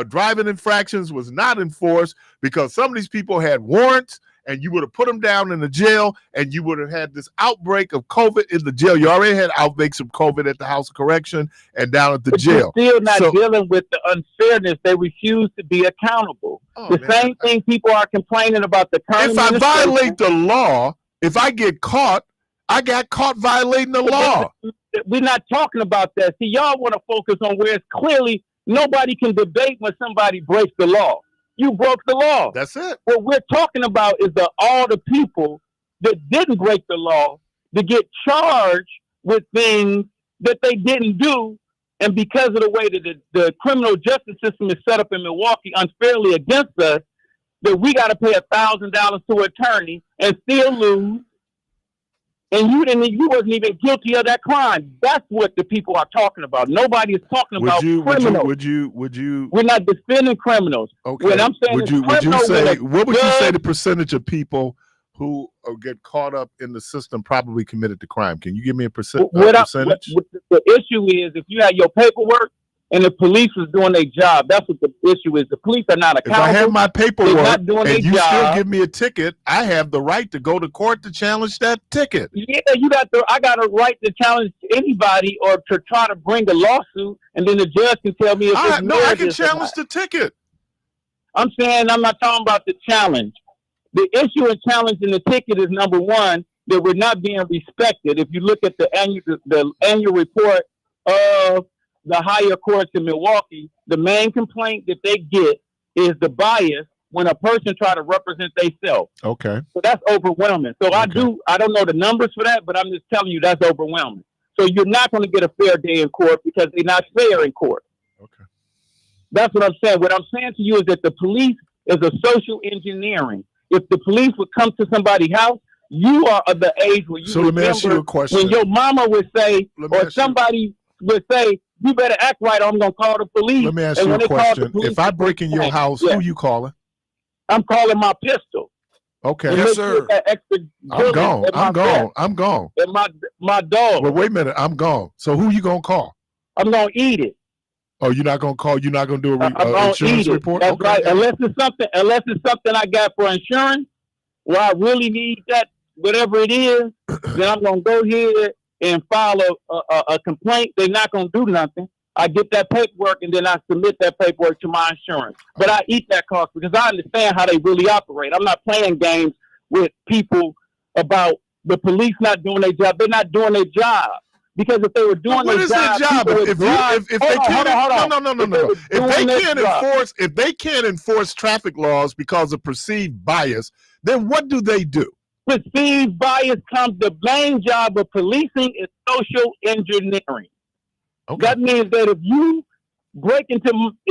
driving infractions was not enforced because some of these people had warrants. And you would have put them down in the jail, and you would have had this outbreak of COVID in the jail. You already had outbreaks of COVID at the House of Correction and down at the jail. You're still not dealing with the unfairness. They refuse to be accountable. Same thing people are complaining about the current. If I violate the law, if I get caught, I got caught violating the law. We're not talking about that. See, y'all want to focus on where it's clearly nobody can debate when somebody breaks the law. You broke the law. That's it. What we're talking about is all the people that didn't break the law to get charged with things that they didn't do. And because of the way that the criminal justice system is set up in Milwaukee unfairly against us, that we got to pay $1,000 to an attorney and still lose. And you wasn't even guilty of that crime. That's what the people are talking about. Nobody is talking about criminals. Would you? We're not defending criminals. Okay. When I'm saying what would you say the percentage of people who get caught up in the system probably committed the crime? Can you give me a percentage? The issue is if you have your paperwork and the police is doing their job. That's what the issue is. The police are not accountable. If I have my paperwork and you still give me a ticket, I have the right to go to court to challenge that ticket. Yeah, I got a right to challenge anybody or to try to bring a lawsuit, and then the judge can tell me if it's I can challenge the ticket. I'm saying I'm not talking about the challenge. The issue in challenging the ticket is, number one, that we're not being respected. If you look at the annual report of the higher courts in Milwaukee, the main complaint that they get is the bias when a person try to represent themselves. Okay. So that's overwhelming. So I don't know the numbers for that, but I'm just telling you that's overwhelming. So you're not going to get a fair day in court because they're not fair in court. Okay. That's what I'm saying. What I'm saying to you is that the police is a social engineering. If the police would come to somebody's house, you are of the age where you So let me ask you a question. when your mama would say, or somebody would say, you better act right or I'm going to call the police. Let me ask you a question. If I break in your house, who you calling? I'm calling my pistol. Okay. Yes, sir. I'm gone. I'm gone. And my dog. Well, wait a minute. I'm gone. So who you going to call? I'm going to eat it. Oh, you're not going to call? You're not going to do a insurance report? That's okay. Right. Unless it's something I got for insurance, where I really need that, whatever it is, then I'm going to go ahead and file a complaint. They're not going to do nothing. I get that paperwork and then I submit that paperwork to my insurance. But I eat that cost because I understand how they really operate. I'm not playing games with people about the police not doing their job. They're not doing their job. Because if they were doing their job, if they can't enforce traffic laws because of perceived bias, then what do they do? Perceived bias comes. The main job of policing is social engineering. Okay. That means that if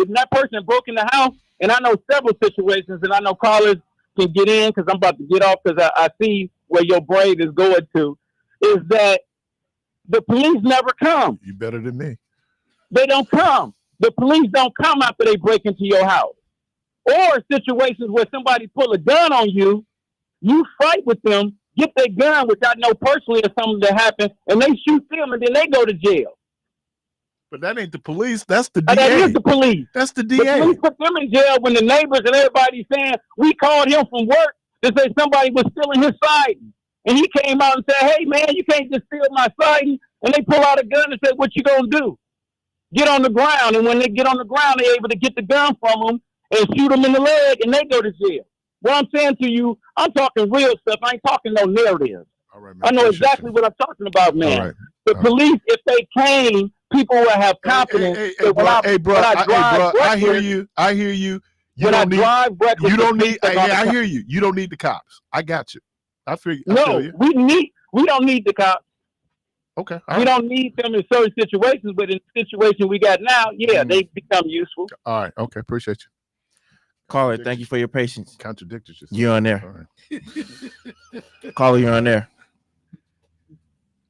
that person broke in the house, and I know several situations, and I know callers can get in because I'm about to get off because I see where your brain is going to, is that the police never come. You better than me. They don't come. The police don't come after they break into your house. Or situations where somebody pull a gun on you, you fight with them, get their gun, which I know personally is something that happened, and they shoot them and then they go to jail. But that ain't the police. That's the DA. That is the police. That's the DA. The police put them in jail when the neighbors and everybody saying, we called him from work to say somebody was stealing his siding. And he came out and said, hey, man, you can't just steal my siding. And they pull out a gun and say, what you going to do? Get on the ground. And when they get on the ground, they're able to get the gun from them and shoot them in the leg, and they go to jail. What I'm saying to you, I'm talking real stuff. I ain't talking no narratives. All right, man. I know exactly what I'm talking about, man. Right. The police, if they came, people will have confidence. I hear you. I hear you. I hear you. You don't need the cops. I got you. I feel you. We don't need the cops. Okay. We don't need them in certain situations, but in the situation we got now, they become useful. All right. Okay. Appreciate you. Caller, thank you for your patience. Contradicted yourself. You're on there. Right. Caller, you're on there.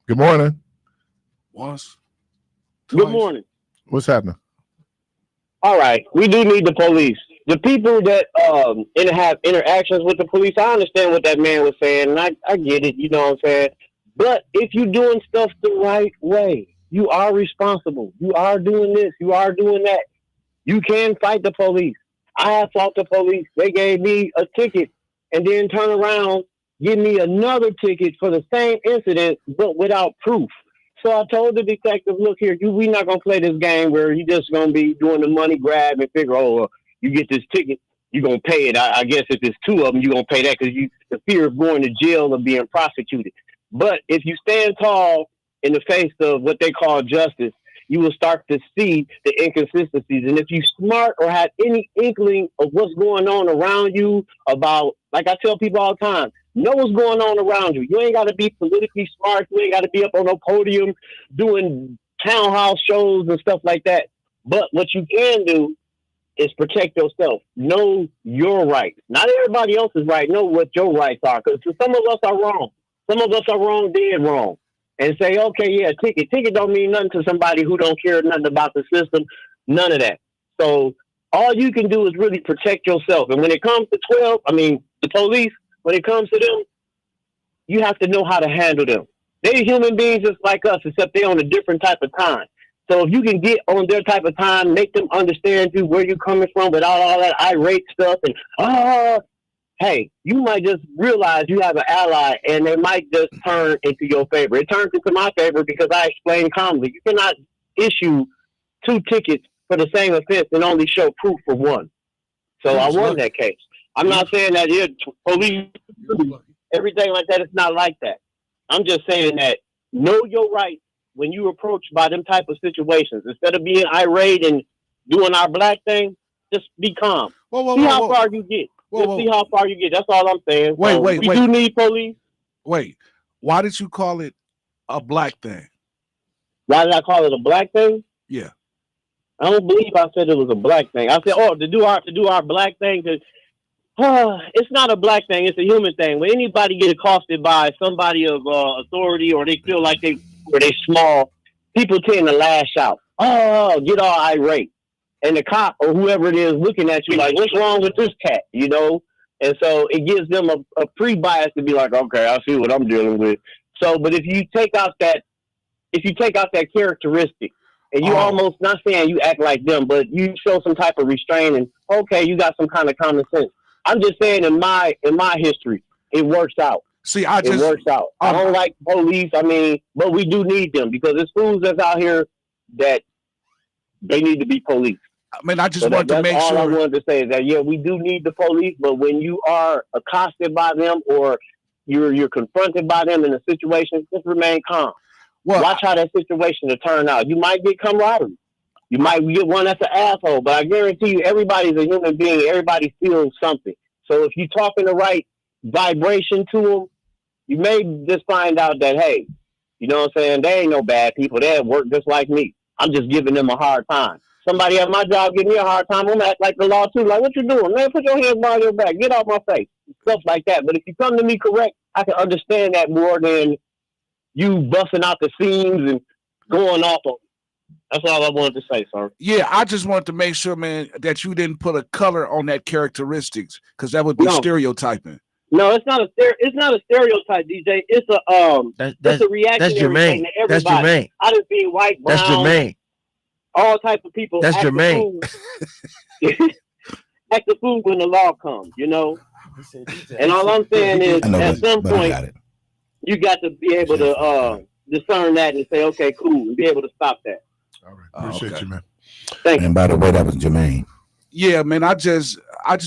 Good morning. Good morning. What's happening? All right. We do need the police. The people that have interactions with the police, I understand what that man was saying, and I get it, you know what I'm saying? But if you're doing stuff the right way, you are responsible. You are doing this. You are doing that. You can fight the police. I have fought the police. They gave me a ticket and then turn around, give me another ticket for the same incident, but without proof. So I told the detective, look here, we're not going to play this game where you're just going to be doing the money grab and figure, you get this ticket, you're going to pay it. I guess if there's two of them, you're going to pay that because the fear of going to jail or being prosecuted. But if you stand tall in the face of what they call justice, you will start to see the inconsistencies. And if you're smart or have any inkling of what's going on around you about, like I tell people all the time, know what's going on around you. You ain't got to be politically smart. You ain't got to be up on a podium doing townhouse shows and stuff like that. But what you can do is protect yourself. Know your rights. Not everybody else is right. Know what your rights are. Because some of us are wrong. Some of us are wrong, dead wrong. And say, okay, yeah, ticket. Ticket don't mean nothing to somebody who don't care nothing about the system. None of that. So all you can do is really protect yourself. And when it comes to the police, when it comes to them, you have to know how to handle them. They're human beings just like us, except they're on a different type of time. So if you can get on their type of time, make them understand you where you're coming from without all that irate stuff and hey, you might just realize you have an ally and they might just turn into your favor. It turns into my favor because I explained calmly. You cannot issue 2 tickets for the same offense and only show proof for one. So I won that case. I'm not saying that police, everything like that. It's not like that. I'm just saying that know your rights when you approached by them type of situations. Instead of being irate and doing our black thing, just be calm. See how far you get. See how far you get. That's all I'm saying. Wait. We do need police. Wait. Why did you call it a black thing? Why did I call it a black thing? Yeah. I don't believe I said it was a black thing. I said, oh, to do our black thing. It's not a black thing. It's a human thing. When anybody get accosted by somebody of authority, or they feel like they small, people tend to lash out. Oh, get all irate, and the cop or whoever it is looking at you like, what's wrong with this cat? And so it gives them a pre-bias to be like, okay, I see what I'm dealing with. So, but if you take out that characteristic, and you almost, not saying you act like them, but you show some type of restraint, and okay, you got some kind of common sense. I'm just saying, in my history, it works out. See, it works out. I don't like police. I mean, but we do need them, because there's fools that's out here that they need to be police. I mean, I just want to make all sure. I wanted to say is that, yeah, we do need the police, but when you are accosted by them, or you're confronted by them in a situation, just remain calm. Well, watch how that situation will turn out. You might get camaraderie. You might get one that's an asshole, but I guarantee you, everybody's a human being. Everybody feels something. So if you talk in the right vibration to them, you may just find out that, hey, you know what I'm saying? They ain't no bad people. They work just like me. I'm just giving them a hard time. Somebody at my job give me a hard time, I'm gonna act like the law too. Like, what you doing, man? Put your hands behind your back. Get off my face. Stuff like that. But if you come to me correct, I can understand that more than you busting out the seams and going off of. That's all I wanted to say, sir. Yeah, I just wanted to make sure, man, that you didn't put a color on that characteristics, because that would be stereotyping. No, it's not a stereotype, DJ. It's a reactionary thing to everybody. That's Jermaine. I done seen white, brown, that's Jermaine. All types of people. That's Jermaine. Act the fool when the law comes, And all I'm saying is, at some point, you got to be able to discern that and say, okay, cool, and be able to stop that. All right, appreciate you, man. Thank you. And by the way, that was Jermaine. Yeah, man. I just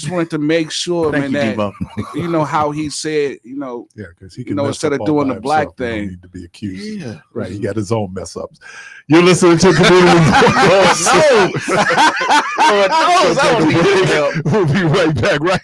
wanted to make sure, man, that you know how he said, yeah, because he can, instead of doing the black thing, need to be accused. Yeah, right. He got his own mess ups. You're listening to Community. We'll be right back. Right.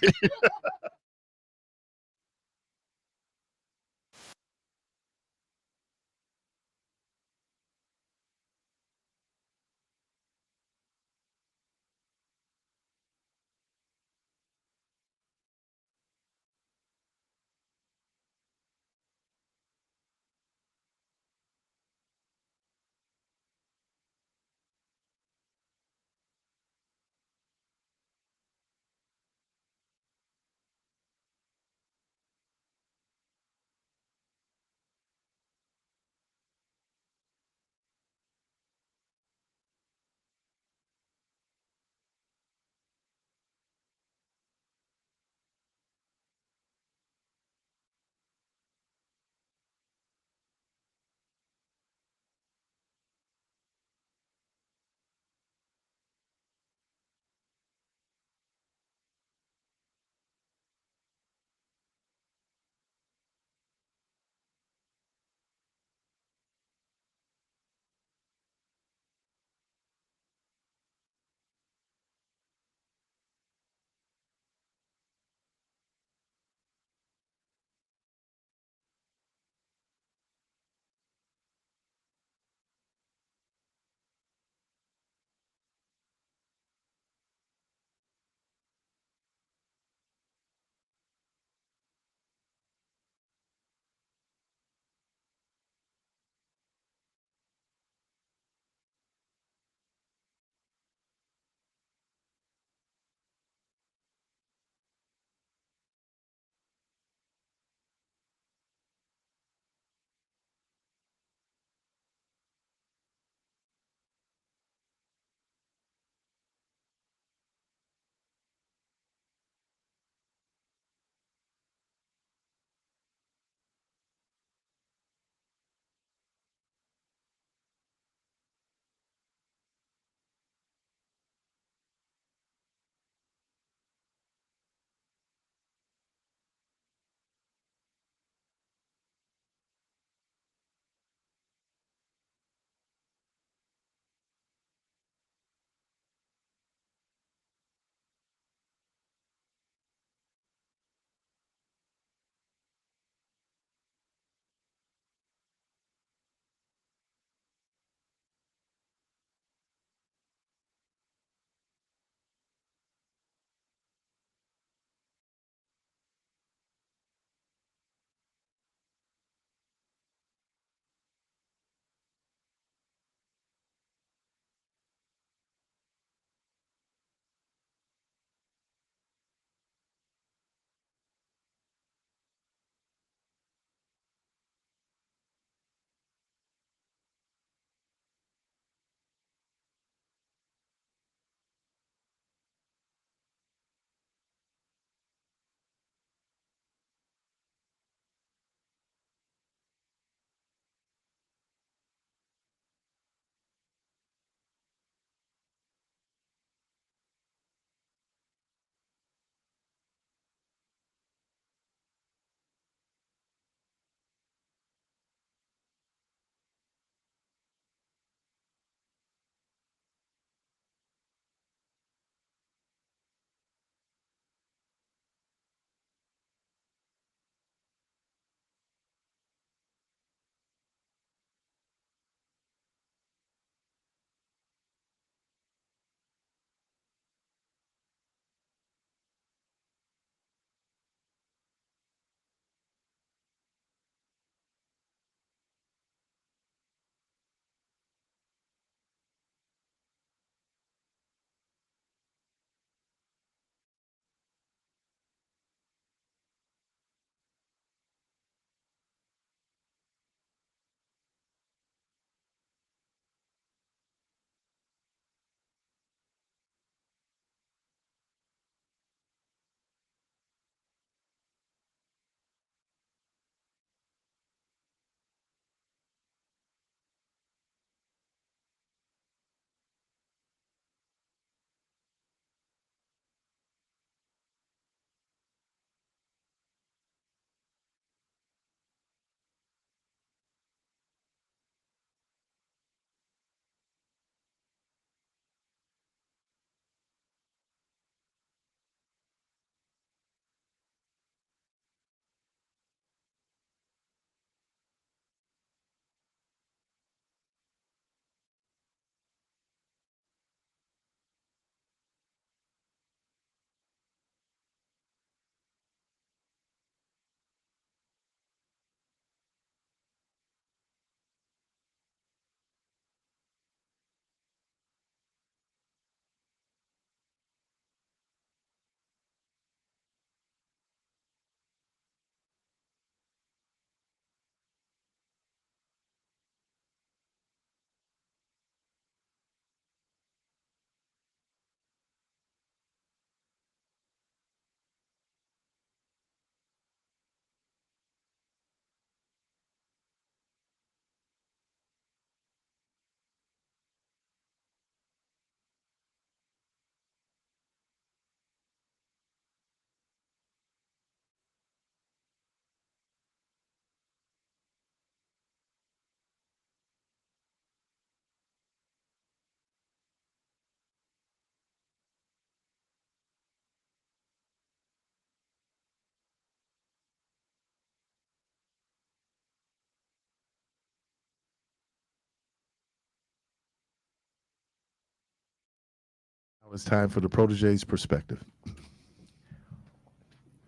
It's time for the Protege's perspective.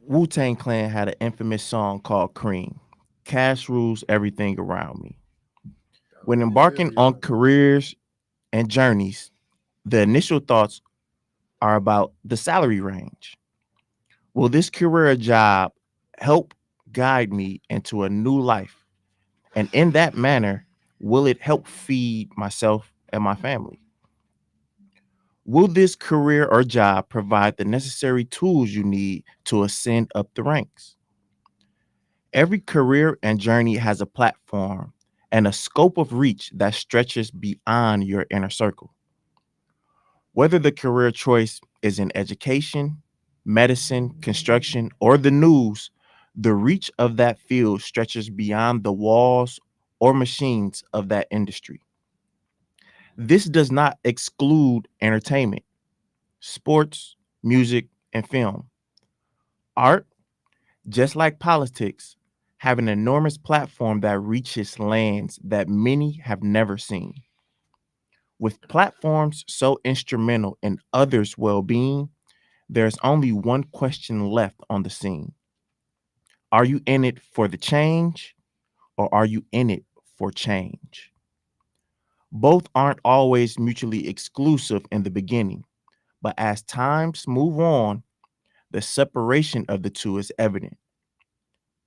Wu-Tang Clan had an infamous song called Cream. Cash rules everything around me. When embarking on careers and journeys, the initial thoughts are about the salary range. Will this career job help guide me into a new life? And in that manner, will it help feed myself and my family? Will this career or job provide the necessary tools you need to ascend up the ranks? Every career and journey has a platform and a scope of reach that stretches beyond your inner circle. Whether the career choice is in education, medicine, construction, or the news, the reach of that field stretches beyond the walls or machines of that industry. This does not exclude entertainment, sports, music, and film. Art, just like politics, have an enormous platform that reaches lands that many have never seen. With platforms so instrumental in others' well-being, there's only one question left on the scene. Are you in it for the change, or are you in it for change? Both aren't always mutually exclusive in the beginning, but as times move on, the separation of the two is evident.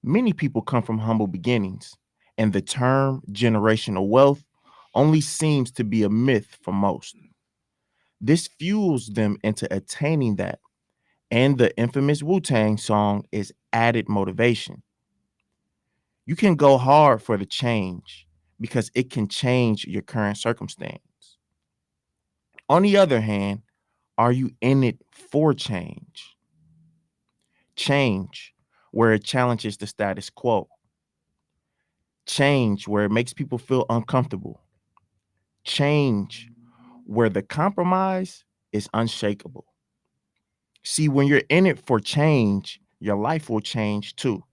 Many people come from humble beginnings, and the term generational wealth only seems to be a myth for most. This fuels them into attaining that, and the infamous Wu-Tang song is added motivation. You can go hard for the change because it can change your current circumstance. On the other hand, are you in it for change? Change where it challenges the status quo. Change where it makes people feel uncomfortable. Change where the compromise is unshakable. See, when you're in it for change, your life will change too.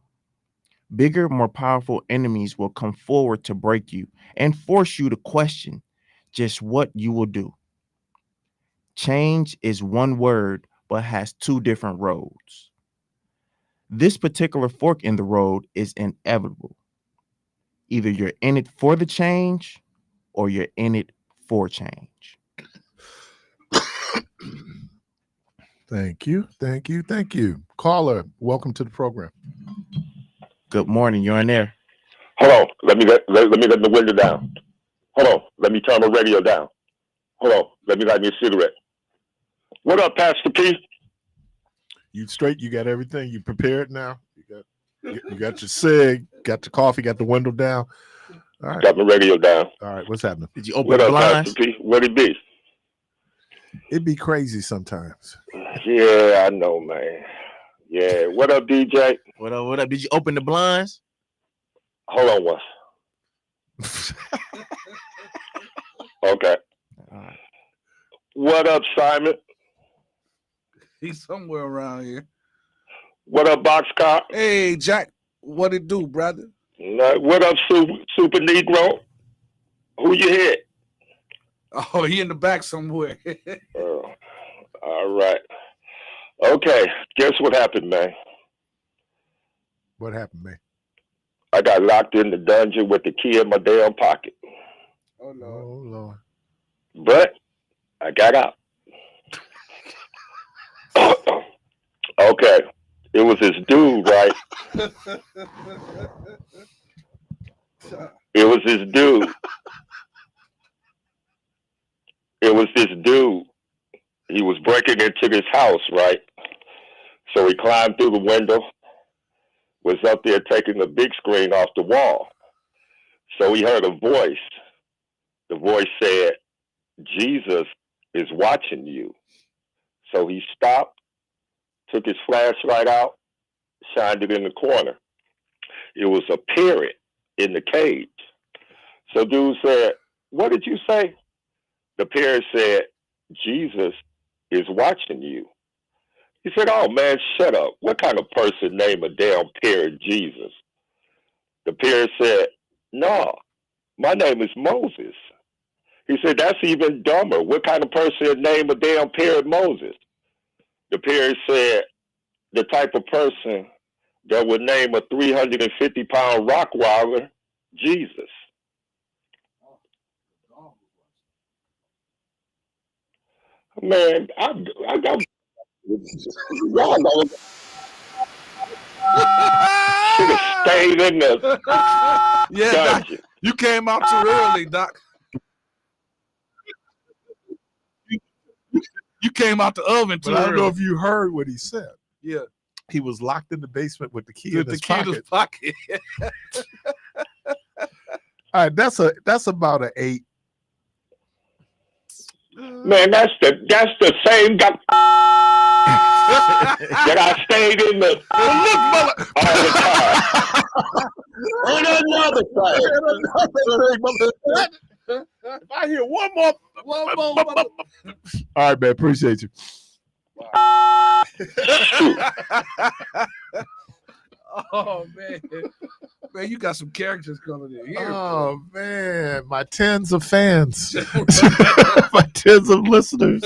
Bigger, more powerful enemies will come forward to break you and force you to question just what you will do. Change is one word, but has two different roads. This particular fork in the road is inevitable. Either you're in it for the change or you're in it for change. Thank you. Thank you. Thank you. Caller, welcome to the program. Good morning. You're in there. Hold on. Let me get the window down. Hold on. Let me turn the radio down. Hold on. Let me light me a cigarette. What up, Pastor P? You straight? You got everything? You prepared now? You got your cig, got your coffee, got the window down. All right. Got my radio down. All right. What's happening? Did you open What the up, blinds? Pastor P? What it be? It'd be crazy sometimes. Yeah, I know, man. Yeah. What up, DJ? What up? What up? Did you open the blinds? Hold on once. Okay. All right. What up, Simon? He's somewhere around here. What up, Boxcar? Hey, Jack. What it do, brother? What up, Super Negro? Who you hit? Oh, he in the back somewhere. All right. Okay. Guess what happened, man? What happened, man? I got locked in the dungeon with the key in my damn pocket. Oh, no. Oh, Lord. But I got out. Okay. It was this dude, right? It was this dude. He was breaking into this house, right? So he climbed through the window, was up there taking the big screen off the wall. So he heard a voice. The voice said, Jesus is watching you. So he stopped, took his flashlight out, shined it in the corner. It was a parrot in the cage. So dude said, what did you say? The parrot said, Jesus is watching you. He said, oh man, shut up. What kind of person named a damn parrot Jesus? The parrot said, no, my name is Moses. He said, that's even dumber. What kind of person would name a damn Parrot Moses? The Parrot said, the type of person that would name a 350-pound Rottweiler Jesus. Man, I got should have stayed in the dungeon. Doc, you came out too early, Doc. You came out the oven too But I don't know early. if you heard what he said. Yeah. He was locked in the basement with the key With in his the key in his pocket. pocket. All right, that's about an 8. Man, that's the same guy that I stayed in the all the time. And another thing. If I hear one more. All right, man. Appreciate you. Oh man, man, you got some characters coming in here. Oh man, my tens of fans, my tens of listeners.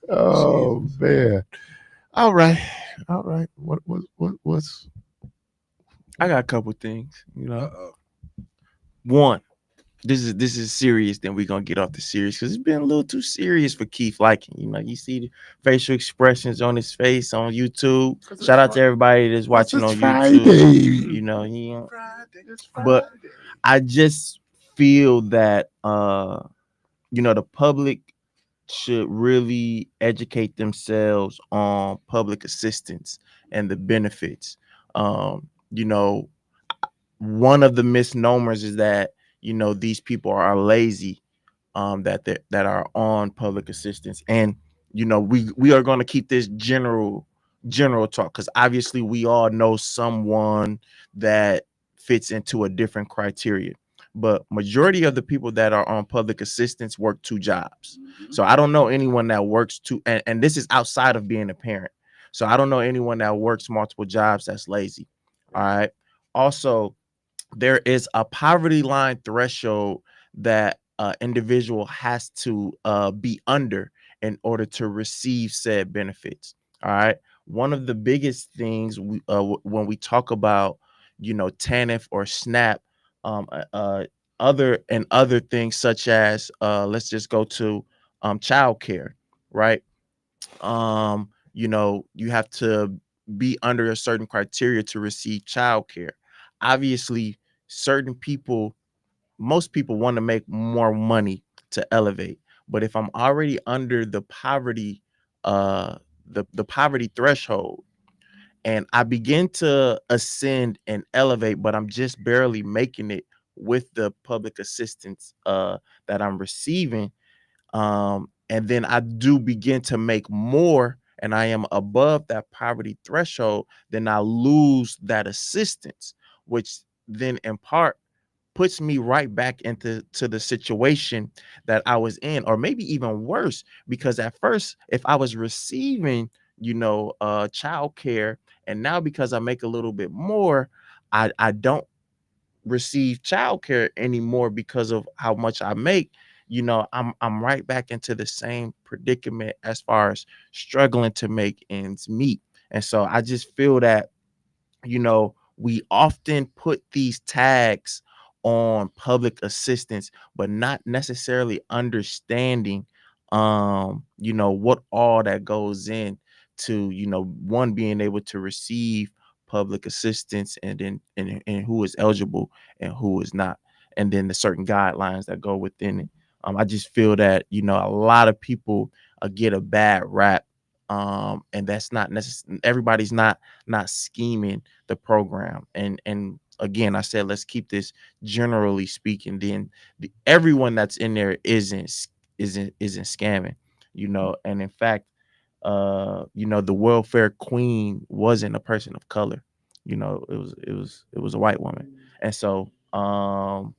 Oh man. All right. What's? I got a couple things, One, this is serious. Then we're gonna get off the serious because it's been a little too serious for Keith Liking. You see the facial expressions on his face on YouTube. Shout out to everybody that's watching on YouTube. But I just feel that the public should really educate themselves on public assistance and the benefits. One of the misnomers is that these people are lazy, that are on public assistance, and we are going to keep this general talk because obviously we all know someone that fits into a different criteria, but majority of the people that are on public assistance work 2 jobs. So I don't know anyone that works and this is outside of being a parent. So I don't know anyone that works multiple jobs that's lazy. All right. Also, there is a poverty line threshold that individual has to be under in order to receive said benefits. All right. One of the biggest things when we talk about, TANF or SNAP, other things such as let's just go to childcare, right? You have to be under a certain criteria to receive childcare. Obviously, most people want to make more money to elevate. But if I'm already under the poverty, the poverty threshold, and I begin to ascend and elevate, but I'm just barely making it with the public assistance that I'm receiving, and then I do begin to make more, and I am above that poverty threshold, then I lose that assistance, which then in part puts me right back into the situation that I was in, or maybe even worse, because at first, if I was receiving, child care, and now because I make a little bit more, I don't receive child care anymore because of how much I make. I'm right back into the same predicament as far as struggling to make ends meet. And so I just feel that we often put these tags on public assistance, but not necessarily understanding, what all that goes in to, one, being able to receive public assistance, and then and who is eligible and who is not, and then the certain guidelines that go within it. I just feel that, a lot of people get a bad rap, and that's not necessarily, everybody's not scheming the program. And again, I said, let's keep this generally speaking. Then everyone that's in there isn't scamming, and in fact, the welfare queen wasn't a person of color. It was a white woman. And so, and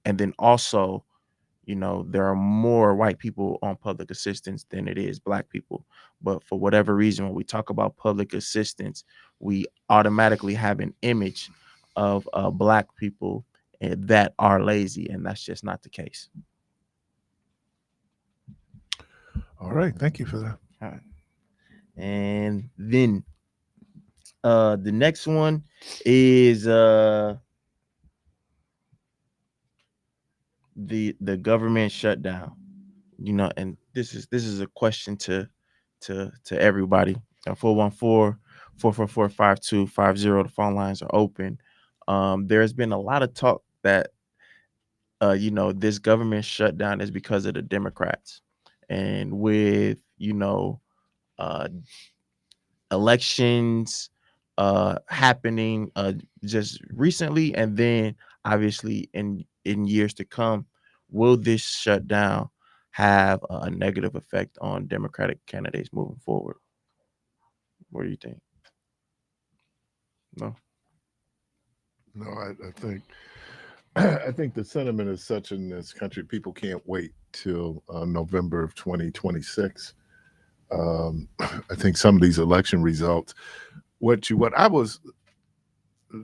then also, there are more white people on public assistance than it is black people. But for whatever reason, when we talk about public assistance, we automatically have an image of black people that are lazy, and that's just not the case. All right, thank you for that. All right. And then the next one is the government shutdown. You know, and this is a question to everybody. 414-444-5250. The phone lines are open. There's been a lot of talk that you know, this government shutdown is because of the Democrats, and with, you know, elections happening just recently, and then obviously in years to come, will this shutdown have a negative effect on Democratic candidates moving forward? What do you think? No. I think I think the sentiment is such in this country, people can't wait till November of 2026. I think some of these election results, what I was,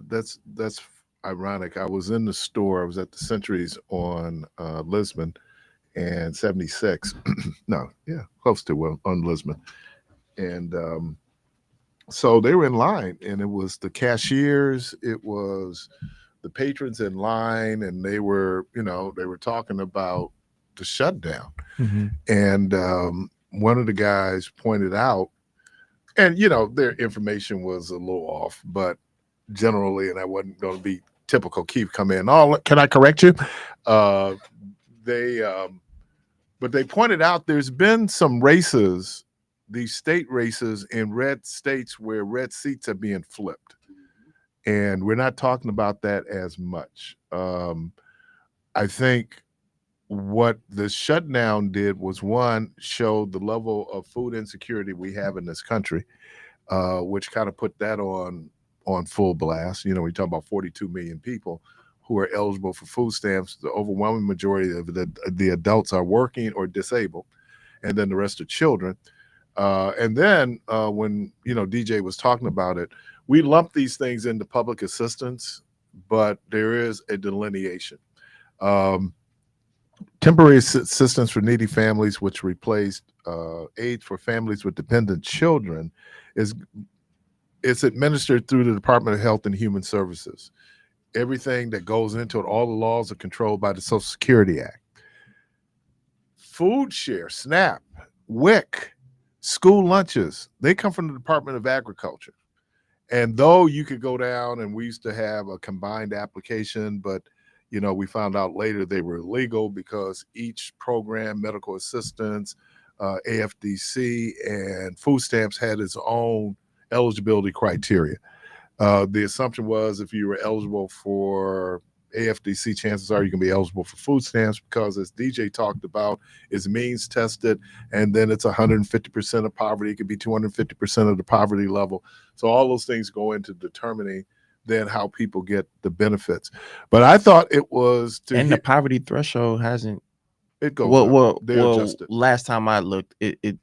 that's ironic. I was in the store. I was at the Centuries on Lisbon and 76. No, yeah, close to on Lisbon, and so they were in line, and it was the cashiers, it was the patrons in line, and they were talking about the shutdown. Mm-hmm. And one of the guys pointed out, and their information was a little off, but generally, and I wasn't going to be typical Keith come in. Oh, can I correct you? But they pointed out there's been some races, these state races in red states where red seats are being flipped. And we're not talking about that as much. I think what the shutdown did was, one, showed the level of food insecurity we have in this country, which kind of put that on full blast. We talk about 42 million people who are eligible for food stamps. The overwhelming majority of the adults are working or disabled, and then the rest are children. And then when DJ was talking about it, we lump these things into public assistance, but there is a delineation. Temporary assistance for needy families, which replaced aid for families with dependent children, it's administered through the Department of Health and Human Services. Everything that goes into it, all the laws are controlled by the Social Security Act. Food share, SNAP, WIC, school lunches, they come from the Department of Agriculture. And though you could go down, and we used to have a combined application, but we found out later they were illegal because each program, medical assistance, AFDC, and food stamps had its own eligibility criteria. The assumption was if you were eligible for AFDC, chances are you can be eligible for food stamps because, as DJ talked about, it's means tested, and then it's 150% of poverty. It could be 250% of the poverty level. So all those things go into determining then how people get the benefits. But I thought it was the poverty threshold hasn't. It goes well. Adjusted. Last time I looked, this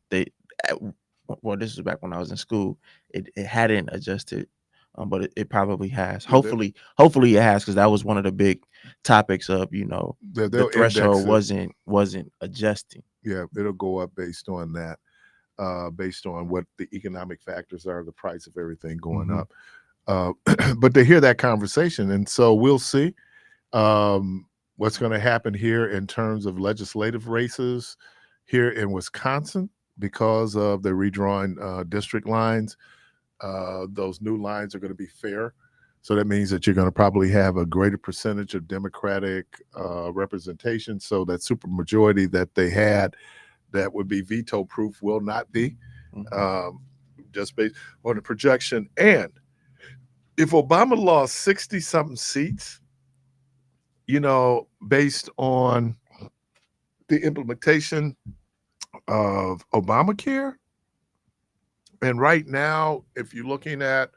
was back when I was in school. It hadn't adjusted. But it probably has. Hopefully it has, because that was one of the big topics of the threshold wasn't adjusting. Yeah, it'll go up based on that, based on what the economic factors are, the price of everything going up. But they hear that conversation, and so we'll see what's going to happen here in terms of legislative races here in Wisconsin because of the redrawing district lines. Those new lines are going to be fair. So that means that you're going to probably have a greater percentage of Democratic representation. So that supermajority that they had that would be veto proof will not be, just based on the projection. And if Obama lost 60 something seats, based on the implementation of Obamacare, and right now, if you're looking at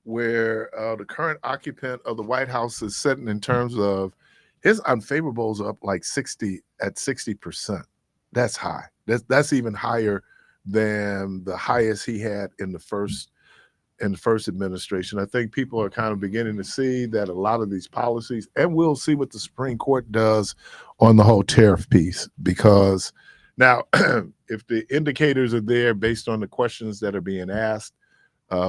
where the current occupant of the White House is sitting in terms of his unfavorables up like 60%. That's high. That's even higher than the highest he had in the first administration. I think people are kind of beginning to see that a lot of these policies, and we'll see what the Supreme Court does on the whole tariff piece, because now if the indicators are there based on the questions that are being asked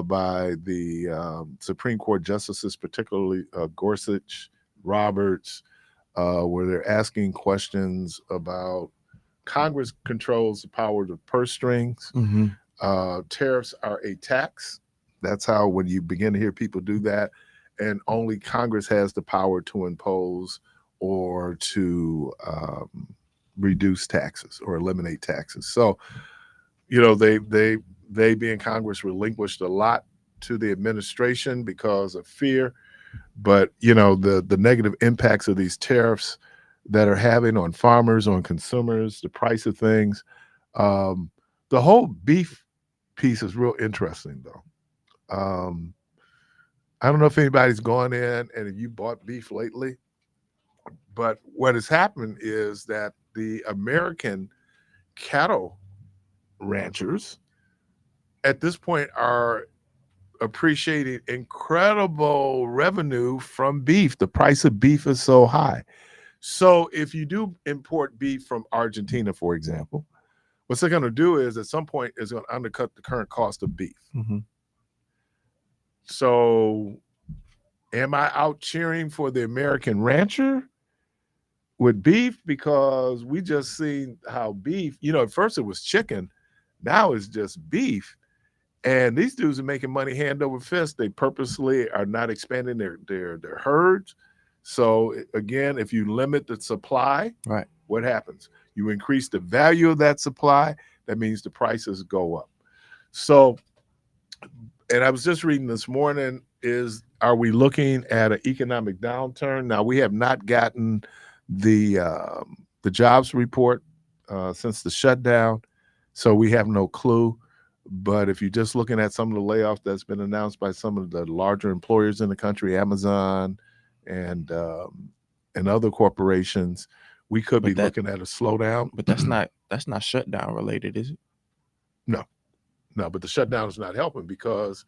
by the Supreme Court justices, particularly Gorsuch, Roberts, where they're asking questions about Congress controls the power of the purse strings. Tariffs are a tax. That's how, when you begin to hear people do that, and only Congress has the power to impose or to reduce taxes or eliminate taxes. So, you know, they being Congress relinquished a lot to the administration because of fear. But, you know, the negative impacts of these tariffs that are having on farmers, on consumers, the price of things. The whole beef piece is real interesting, though. I don't know if anybody's gone in and if you bought beef lately, but what has happened is that the American cattle ranchers at this point are appreciating incredible revenue from beef. The price of beef is so high. So if you do import beef from Argentina, for example, what they're going to do is at some point is going to undercut the current cost of beef. So am I out cheering for the American rancher with beef? Because we just seen how beef, you know, at first it was chicken. Now it's just beef. And these dudes are making money hand over fist. They purposely are not expanding their herds. So again, if you limit the supply, right, what happens? You increase the value of that supply. That means the prices go up. So, and I was just reading this morning, are we looking at an economic downturn? Now, we have not gotten the jobs report since the shutdown, so we have no clue. But if you're just looking at some of the layoffs that's been announced by some of the larger employers in the country, Amazon and other corporations, we could be looking at a slowdown. But that's not shutdown related, is it? No, but the shutdown is not helping because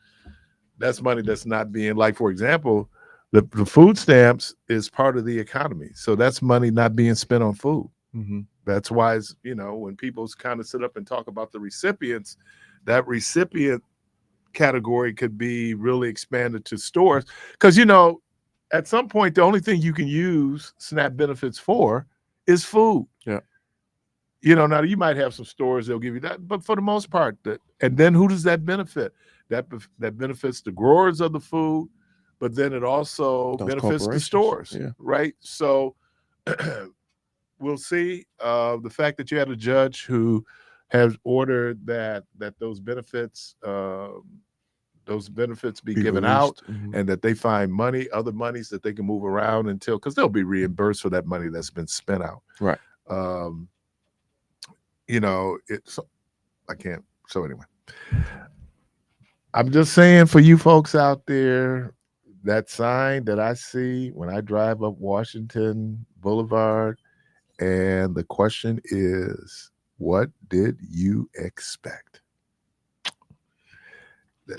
that's money that's not being, like, for example, the food stamps is part of the economy. So that's money not being spent on food. That's why, it's, you know, when people kind of sit up and talk about the recipients, that recipient category could be really expanded to stores. Because, you know, at some point, the only thing you can use SNAP benefits for is food. Yeah. You know, now you might have some stores that'll give you that, but for the most part, and then who does that benefit? That benefits the growers of the food, but then it also benefits the stores, right? So we'll see. The fact that you had a judge who has ordered that those benefits be given out, and that they find other monies that they can move around until, because they'll be reimbursed for that money that's been spent out. Right. You know, I can't. So anyway, I'm just saying for you folks out there, that sign that I see when I drive up Washington Boulevard, and the question is, what did you expect?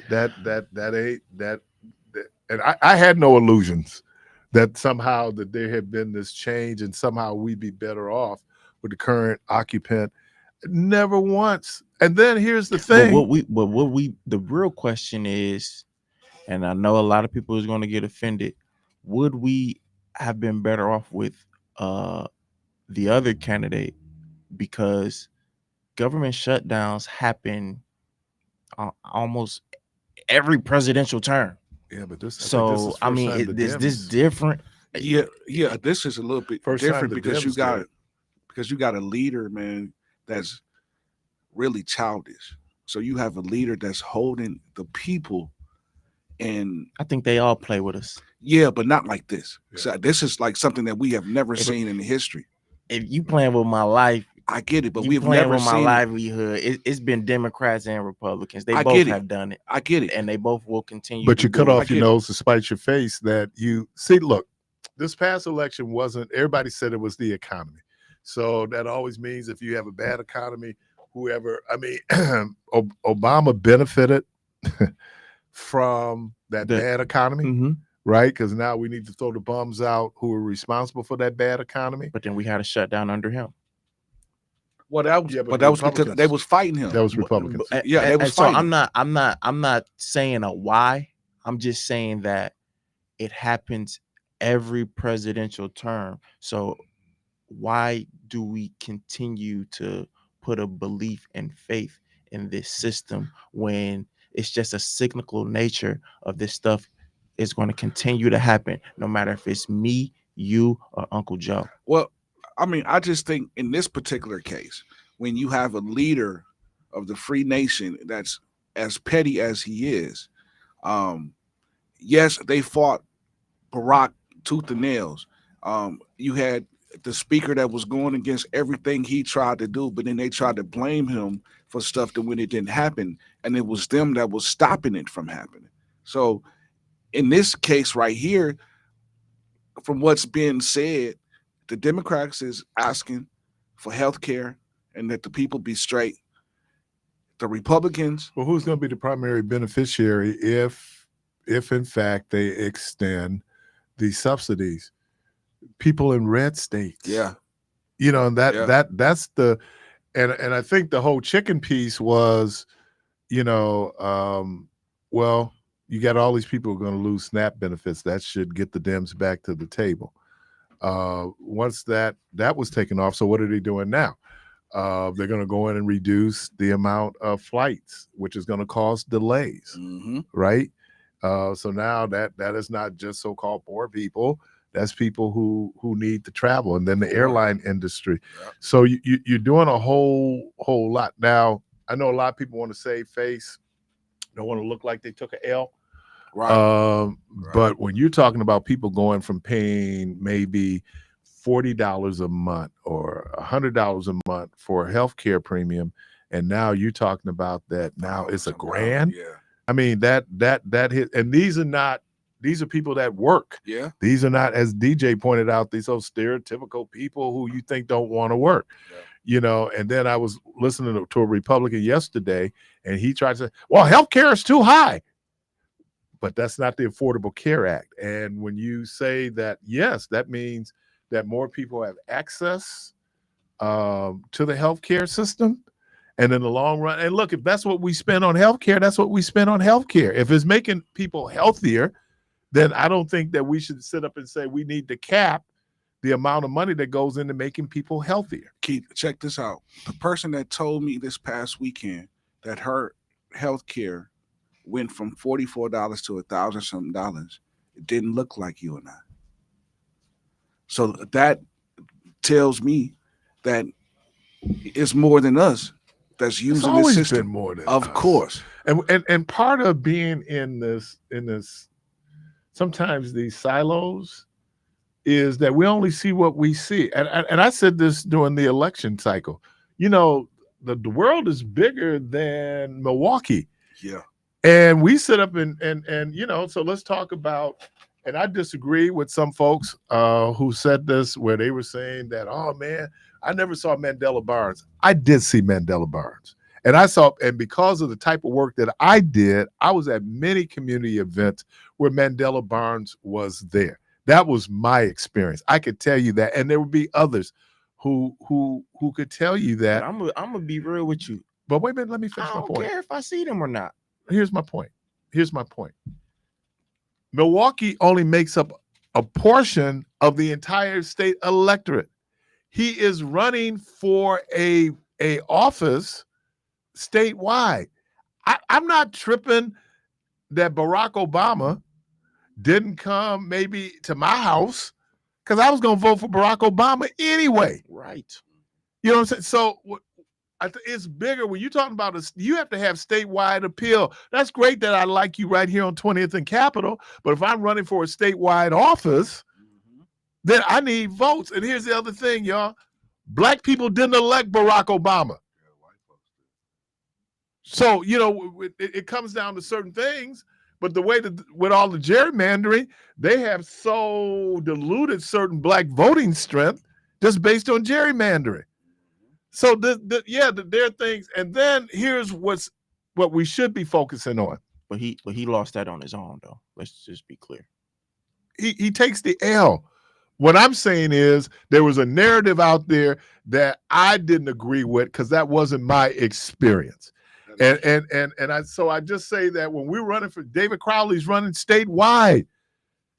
That ain't that. And I had no illusions that somehow that there had been this change and somehow we'd be better off with the current occupant. Never once. And then here's the thing. The real question is, and I know a lot of people is going to get offended, would we have been better off with the other candidate? Because government shutdowns happen almost every presidential term. Yeah, but this is this different? Yeah, this is a little bit different because you got a leader, man, that's really childish. So you have a leader that's holding the people, and I think they all play with us. Yeah, but not like this. Yeah. So this is like something that we have never seen in history. If you playing with my life, I get it, but we've never seen my livelihood. It's been Democrats and Republicans. They both have done it. I get it, and they both will continue. But you cut off your nose to spite your face. That you see. Look, this past election wasn't. Everybody said it was the economy. So that always means if you have a bad economy, whoever. I mean, Obama benefited from that bad economy, right? Because now we need to throw the bums out who are responsible for that bad economy. But then we had a shutdown under him. Well, that was, Yeah, but that was because Republicans- they was fighting him. That was Republicans. Yeah, they was so fighting. I'm not saying a why. I'm just saying that it happens every presidential term. So why do we continue to put a belief and faith in this system when it's just a cyclical nature of this stuff is going to continue to happen, no matter if it's me, you, or Uncle Joe? Well, I mean, I just think in this particular case, when you have a leader of the free nation that's as petty as he is, yes, they fought Barack tooth and nails. You had the speaker that was going against everything he tried to do, but then they tried to blame him for stuff that when it didn't happen, and it was them that was stopping it from happening. So in this case right here, from what's being said, the Democrats is asking for health care and that the people be straight. The Republicans. Well, who's going to be the primary beneficiary if in fact they extend these subsidies? People in red states. Yeah. You know, and that's the, and I think the whole chicken piece was, you know, well, you got all these people who are going to lose SNAP benefits. That should get the Dems back to the table. Once that was taken off, so what are they doing now? They're going to go in and reduce the amount of flights, which is going to cause delays, right? So now that is not just so-called poor people. That's people who need to travel, and then the airline industry. Yeah. So you're doing a whole lot. Now, I know a lot of people want to save face, don't want to look like they took an L. Right. But when you're talking about people going from paying maybe $40 a month or $100 a month for a healthcare premium, and now you're talking about that now it's $1,000. Yeah. I mean that hit, and these are people that work. Yeah. These are not, as DJ pointed out, these old stereotypical people who you think don't want to work. Yeah. You know, and then I was listening to a Republican yesterday, and he tried to say, well, healthcare is too high. But that's not the Affordable Care Act. And when you say that, yes, that means that more people have access to the healthcare system. And in the long run, and look, if that's what we spend on healthcare, that's what we spend on healthcare. If it's making people healthier, then I don't think that we should sit up and say we need to cap the amount of money that goes into making people healthier. Keith, check this out. The person that told me this past weekend that her healthcare went from $44 to $1,000 something, it didn't look like you and I. So that tells me that it's more than us that's using this system. Been more than of us. Course. And part of being in this sometimes these silos is that we only see what we see. And I said this during the election cycle. You know, the world is bigger than Milwaukee. Yeah. And we sit up and you know, so let's talk about, and I disagree with some folks who said this, where they were saying that, oh man, I never saw Mandela Barnes. I did see Mandela Barnes. And because of the type of work that I did, I was at many community events where Mandela Barnes was there. That was my experience. I could tell you that. And there would be others who could tell you that. I'm gonna be real with you. But wait a minute, let me finish my point. I don't care if I see them or not. Here's my point. Milwaukee only makes up a portion of the entire state electorate. He is running for a office statewide. I'm not tripping that Barack Obama didn't come maybe to my house, because I was going to vote for Barack Obama anyway. Right. You know what I'm saying? So it's bigger. When you're talking about you have to have statewide appeal. That's great that I like you right here on 20th and Capitol, but if I'm running for a statewide office, then I need votes. And here's the other thing, y'all. Black people didn't elect Barack Obama. So, you know, it comes down to certain things, but the way that with all the gerrymandering, they have so diluted certain black voting strength just based on gerrymandering. So there are things, and then here's what we should be focusing on. But he lost that on his own, though. Let's just be clear. He takes the L, What I'm saying is there was a narrative out there that I didn't agree with because that wasn't my experience. So I just say that when we're running for David Crowley's running statewide.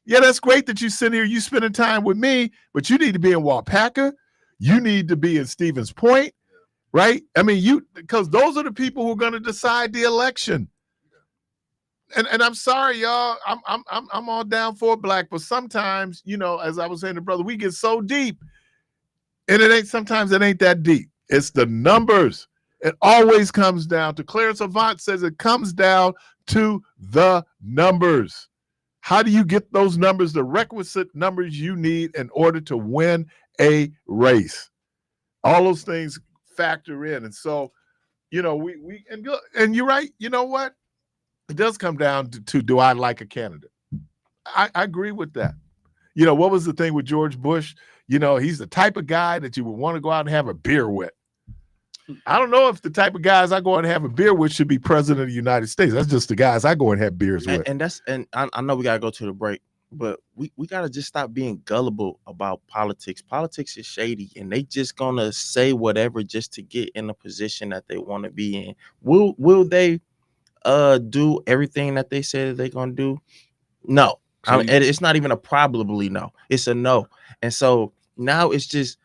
Yeah, that's great that you sit here, you spending time with me, but you need to be in Waupaca. You need to be in Stevens Point, right? I mean, because those are the people who are going to decide the election. And I'm sorry, y'all. I'm all down for black, but sometimes, as I was saying to brother, we get so deep, and sometimes it ain't that deep. It's the numbers. It always comes down to Clarence Avant says it comes down to the numbers. How do you get those numbers, the requisite numbers you need in order to win a race? All those things factor in. And so, and you're right. You know what? It does come down to do I like a candidate? I agree with that. What was the thing with George Bush? He's the type of guy that you would want to go out and have a beer with. I don't know if the type of guys I go out and have a beer with should be president of the United States. That's just the guys I go and have beers with. And I know we gotta go to the break, but we gotta just stop being gullible about politics. Politics is shady, and they just gonna say whatever just to get in a position that they want to be in. Will they do everything that they say that they're gonna do? No. It's not even a probably no. It's a no. And so now it's just,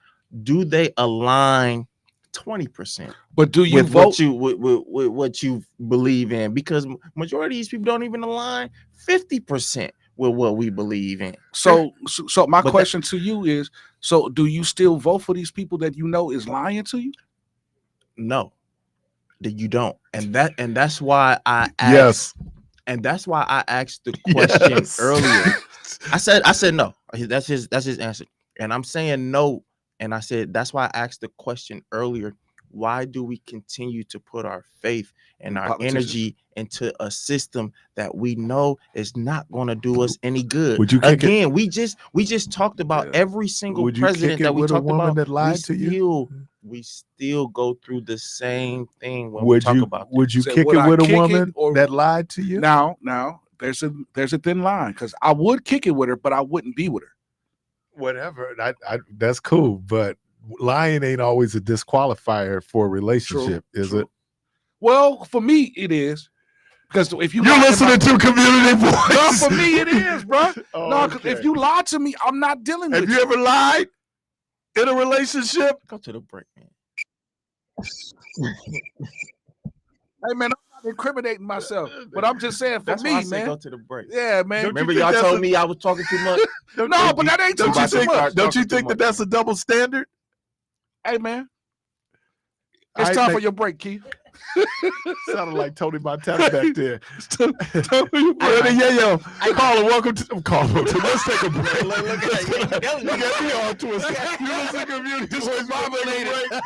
do they align 20%? But do you with vote with what you believe in? Because majority of these people don't even align 50% with what we believe in. So my question to you is, so do you still vote for these people that you know is lying to you? No, that you don't. And that's why I asked. Yes. And that's why I asked the question earlier. I said no. That's his answer. And I'm saying no. And I said that's why I asked the question earlier. Why do we continue to put our faith and our energy into a system that we know is not going to do us any good? Would you Again, we just talked about every single president that we talked about. That lied to you? We still go through the same thing when we talk about this. Would you kick it with a woman that lied to you? Now, there's a thin line, because I would kick it with her, but I wouldn't be with her. Whatever. That's cool, but lying ain't always a disqualifier for a relationship, is it? Well, for me, it is. Because if you're listening to Community Voice. No, for me, it is, bro. No, because if you lie to me, I'm not dealing with you. Have you ever lied in a relationship? Go to the break, man. Hey, man, I'm not incriminating myself, but I'm just saying, for me, man. Go to the break. Yeah, man. Remember y'all told me I was talking too much? No, but that ain't too much. Don't you think that that's a double standard? Hey, man. It's time for your break, Keith. Sounded like Tony Montana back there. Yo, caller, welcome to caller. Let's take a break. Look at me on twist. You listen to Community Voice.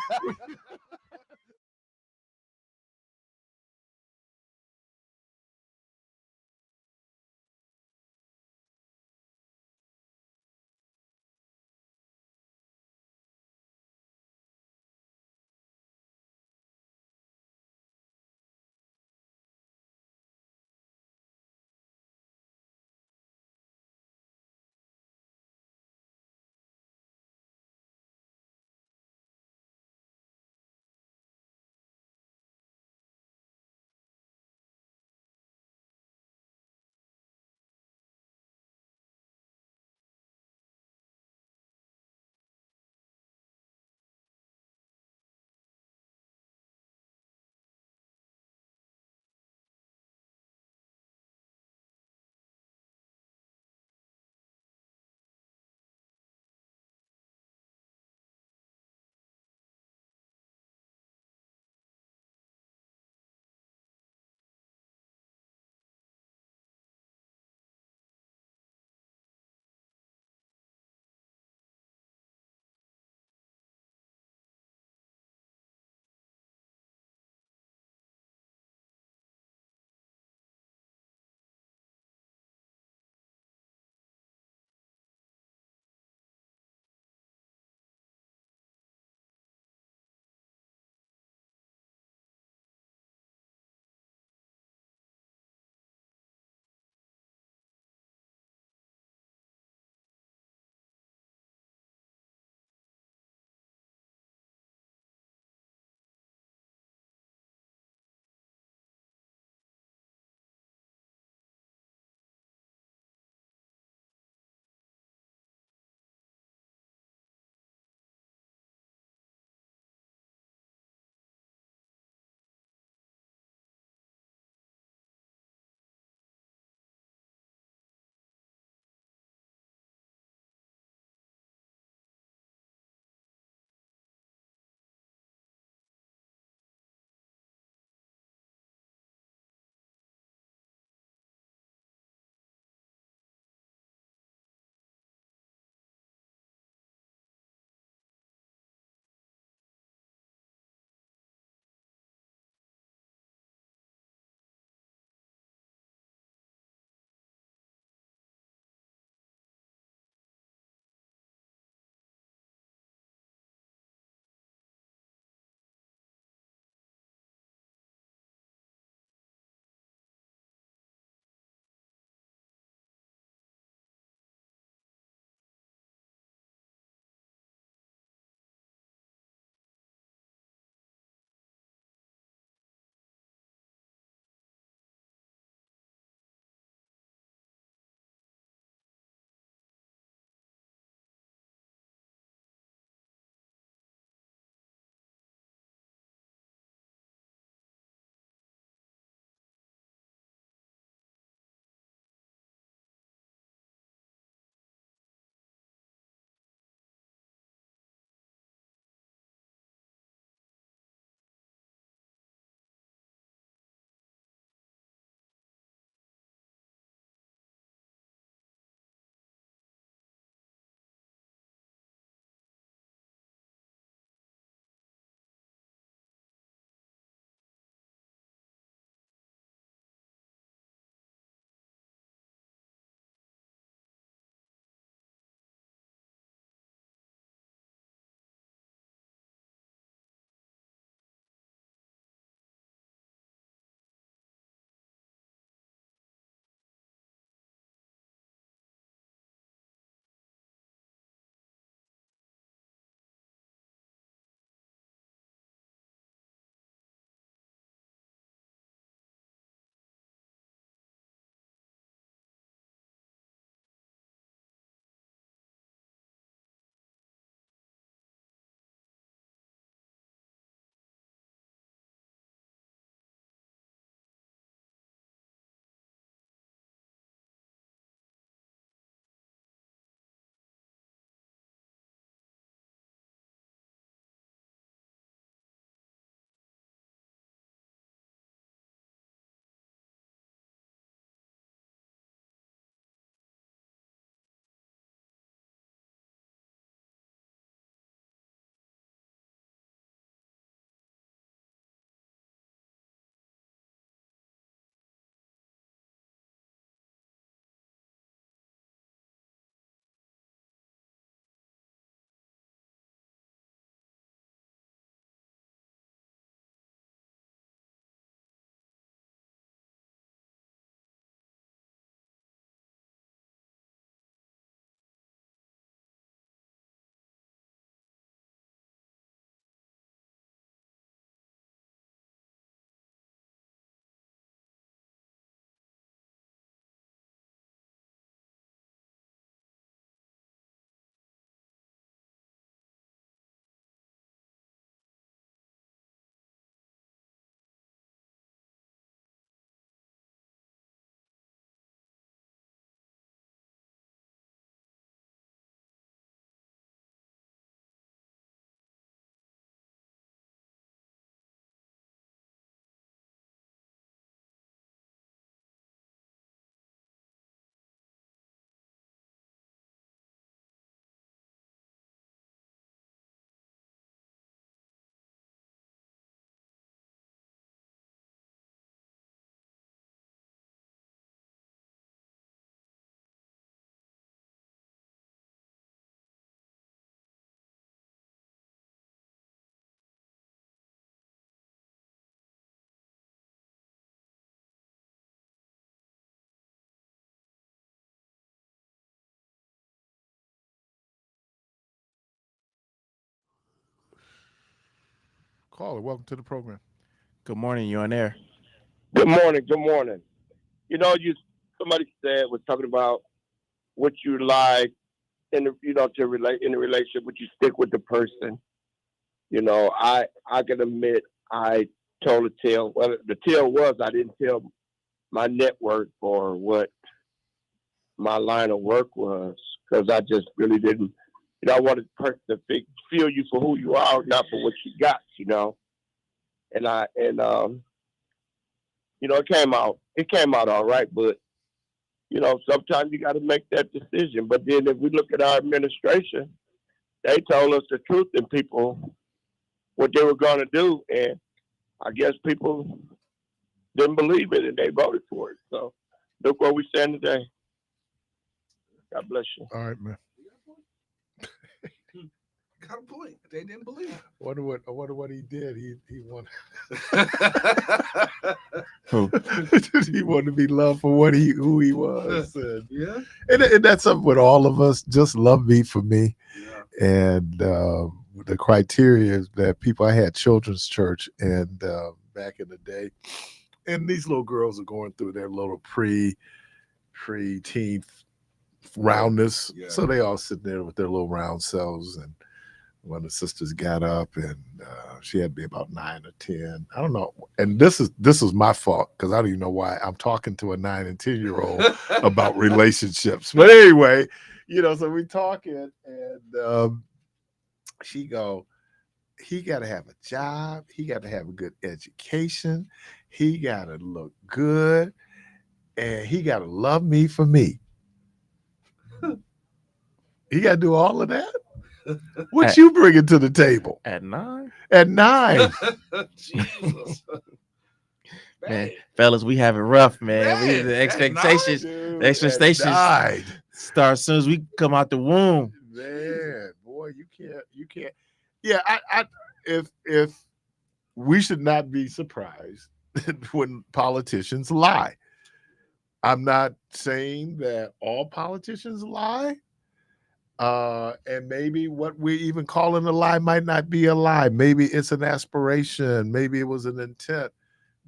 Caller, welcome to the program. Good morning. You on air? Good morning. Good morning. You know, somebody was talking about what you like in the to relate in the relationship, what you stick with the person. You know, I can admit I told a tale. Well, the tale was I didn't tell my network or what my line of work was because I just really didn't. You know, I wanted the person to feel you for who you are, not for what you got. You know, and you know, it came out all right, but you know, sometimes you got to make that decision. But then if we look at our administration, they told us the truth and people what they were going to do, and I guess people didn't believe it and they voted for it. So look where we stand today. God bless you. All right, man. Got a point. They didn't believe it. I wonder what he did. He wanted Who? he wanted to be loved for who he was. And, Yeah. and that's something with all of us. Just love me for me. Yeah. And the criteria is that I had children's church and back in the day, and these little girls are going through their little pre-teen roundness. Yeah. So they all sitting there with their little round selves, and one of the sisters got up and she had to be about 9 or 10. I don't know. And this is my fault because I don't even know why I'm talking to a 9 and 10-year-old about relationships. But anyway, you know, so we talking and she go, he got to have a job. He got to have a good education. He got to look good. And he got to love me for me. He got to do all of that? What you bringing to the table? At 9? At 9. Jesus. Man, fellas, we have it rough, man. We the expectations start as soon as we come out the womb. Man, boy, you can't. Yeah, if we should not be surprised when politicians lie. I'm not saying that all politicians lie. And maybe what we even calling a lie might not be a lie. Maybe it's an aspiration. Maybe it was an intent.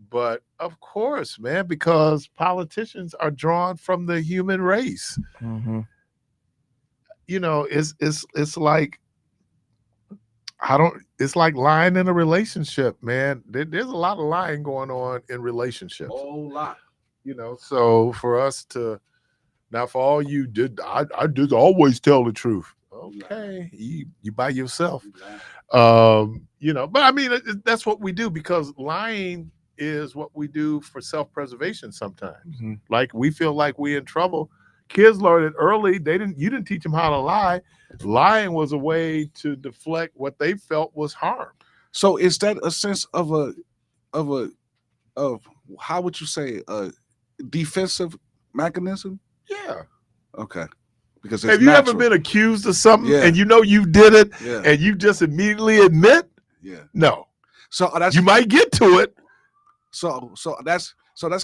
But of course, man, because politicians are drawn from the human race. Mm-hmm. You know, it's like it's like lying in a relationship, man. There's a lot of lying going on in relationships. A whole lot. You know, so for us to now, for all you did, I did always tell the truth. Okay, you by yourself. You know, but I mean, that's what we do because lying is what we do for self-preservation sometimes. Mm-hmm. Like we feel like we're in trouble. Kids learn it early. You didn't teach them how to lie. Lying was a way to deflect what they felt was harm. So is that a sense of how would you say a defensive mechanism? Yeah. Okay. Because have you ever been accused of something and you know you did it and you just immediately admit? Yeah. No. So that's you might get to it. So that's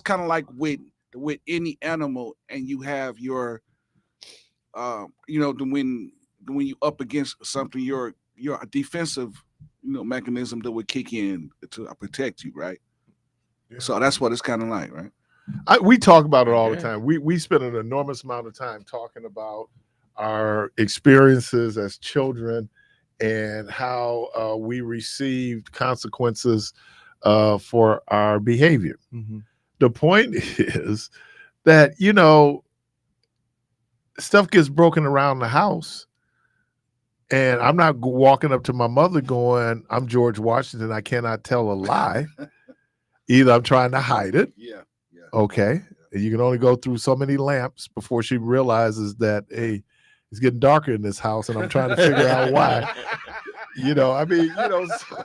kind of like with any animal, and you have your you know, when you up against something, your defensive, you know, mechanism that would kick in to protect you, right? Yeah. So that's what it's kind of like, right? We talk about it all the time. We spend an enormous amount of time talking about our experiences as children and how we received consequences for our behavior. Mm-hmm. The point is that, you know, stuff gets broken around the house. And I'm not walking up to my mother going, I'm George Washington, I cannot tell a lie. Either I'm trying to hide it. Yeah. Okay. And you can only go through so many lamps before she realizes that, hey, it's getting darker in this house and I'm trying to figure out why. You know, I mean, you know, so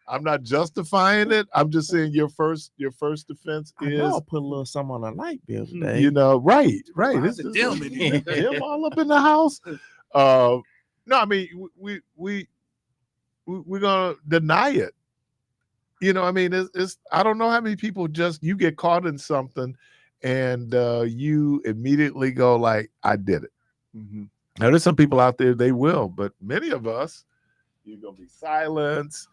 I'm not justifying it. I'm just saying your first defense is I'll put a little something on a light bill today. You know, right. This is dim in here. Dim all up in the house. No, I mean, we're gonna deny it. You know, I mean, it's I don't know how many people you get caught in something and you immediately go like, I did it. Mm-hmm. Now, there's some people out there, they will, but many of us, you're going to be silenced.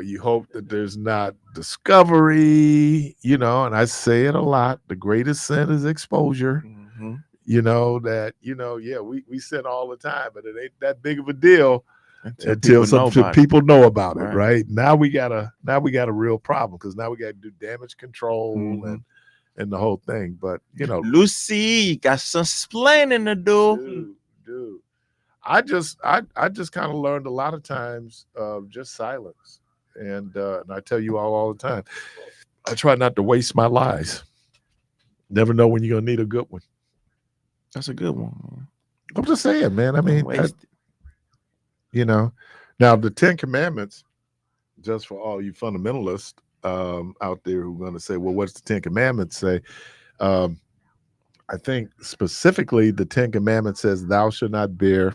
You hope that there's not discovery, and I say it a lot. The greatest sin is exposure. Mm-hmm. We sin all the time, but it ain't that big of a deal until some people know about it, right? Now we got a real problem because now we got to do damage control and the whole thing. But Lucy, you got some explaining to do. Dude. I just kind of learned a lot of times just silence. And I tell you all the time, I try not to waste my lies. Never know when you're gonna need a good one. That's a good one, man. I'm just saying, man. I mean, now the 10 Commandments, just for all you fundamentalists out there who are going to say, well, what's the 10 Commandments say? I think specifically the 10 Commandments says, thou shalt not bear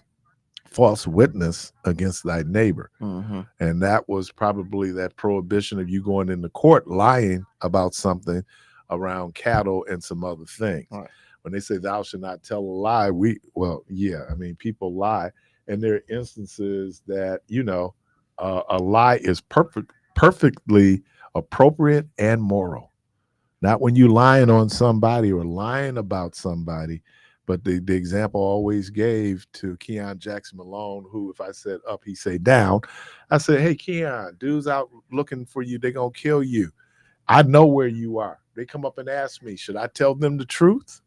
false witness against thy neighbor. Mm-hmm. And that was probably that prohibition of you going into court lying about something around cattle and some other things. Right. When they say thou shalt not tell a lie, people lie. And there are instances that, a lie is perfectly appropriate and moral. Not when you're lying on somebody or lying about somebody, but the example I always gave to Keon Jackson Malone, who if I said up, he say down. I said, hey, Keon, dudes out looking for you. They're going to kill you. I know where you are. They come up and ask me, should I tell them the truth?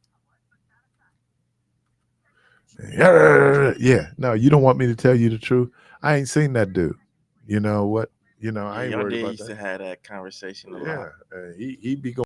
Yeah. No, you don't want me to tell you the truth. I ain't seen that dude. You know what? I ain't worried about that. Used to have that conversation a lot. Yeah. He be going.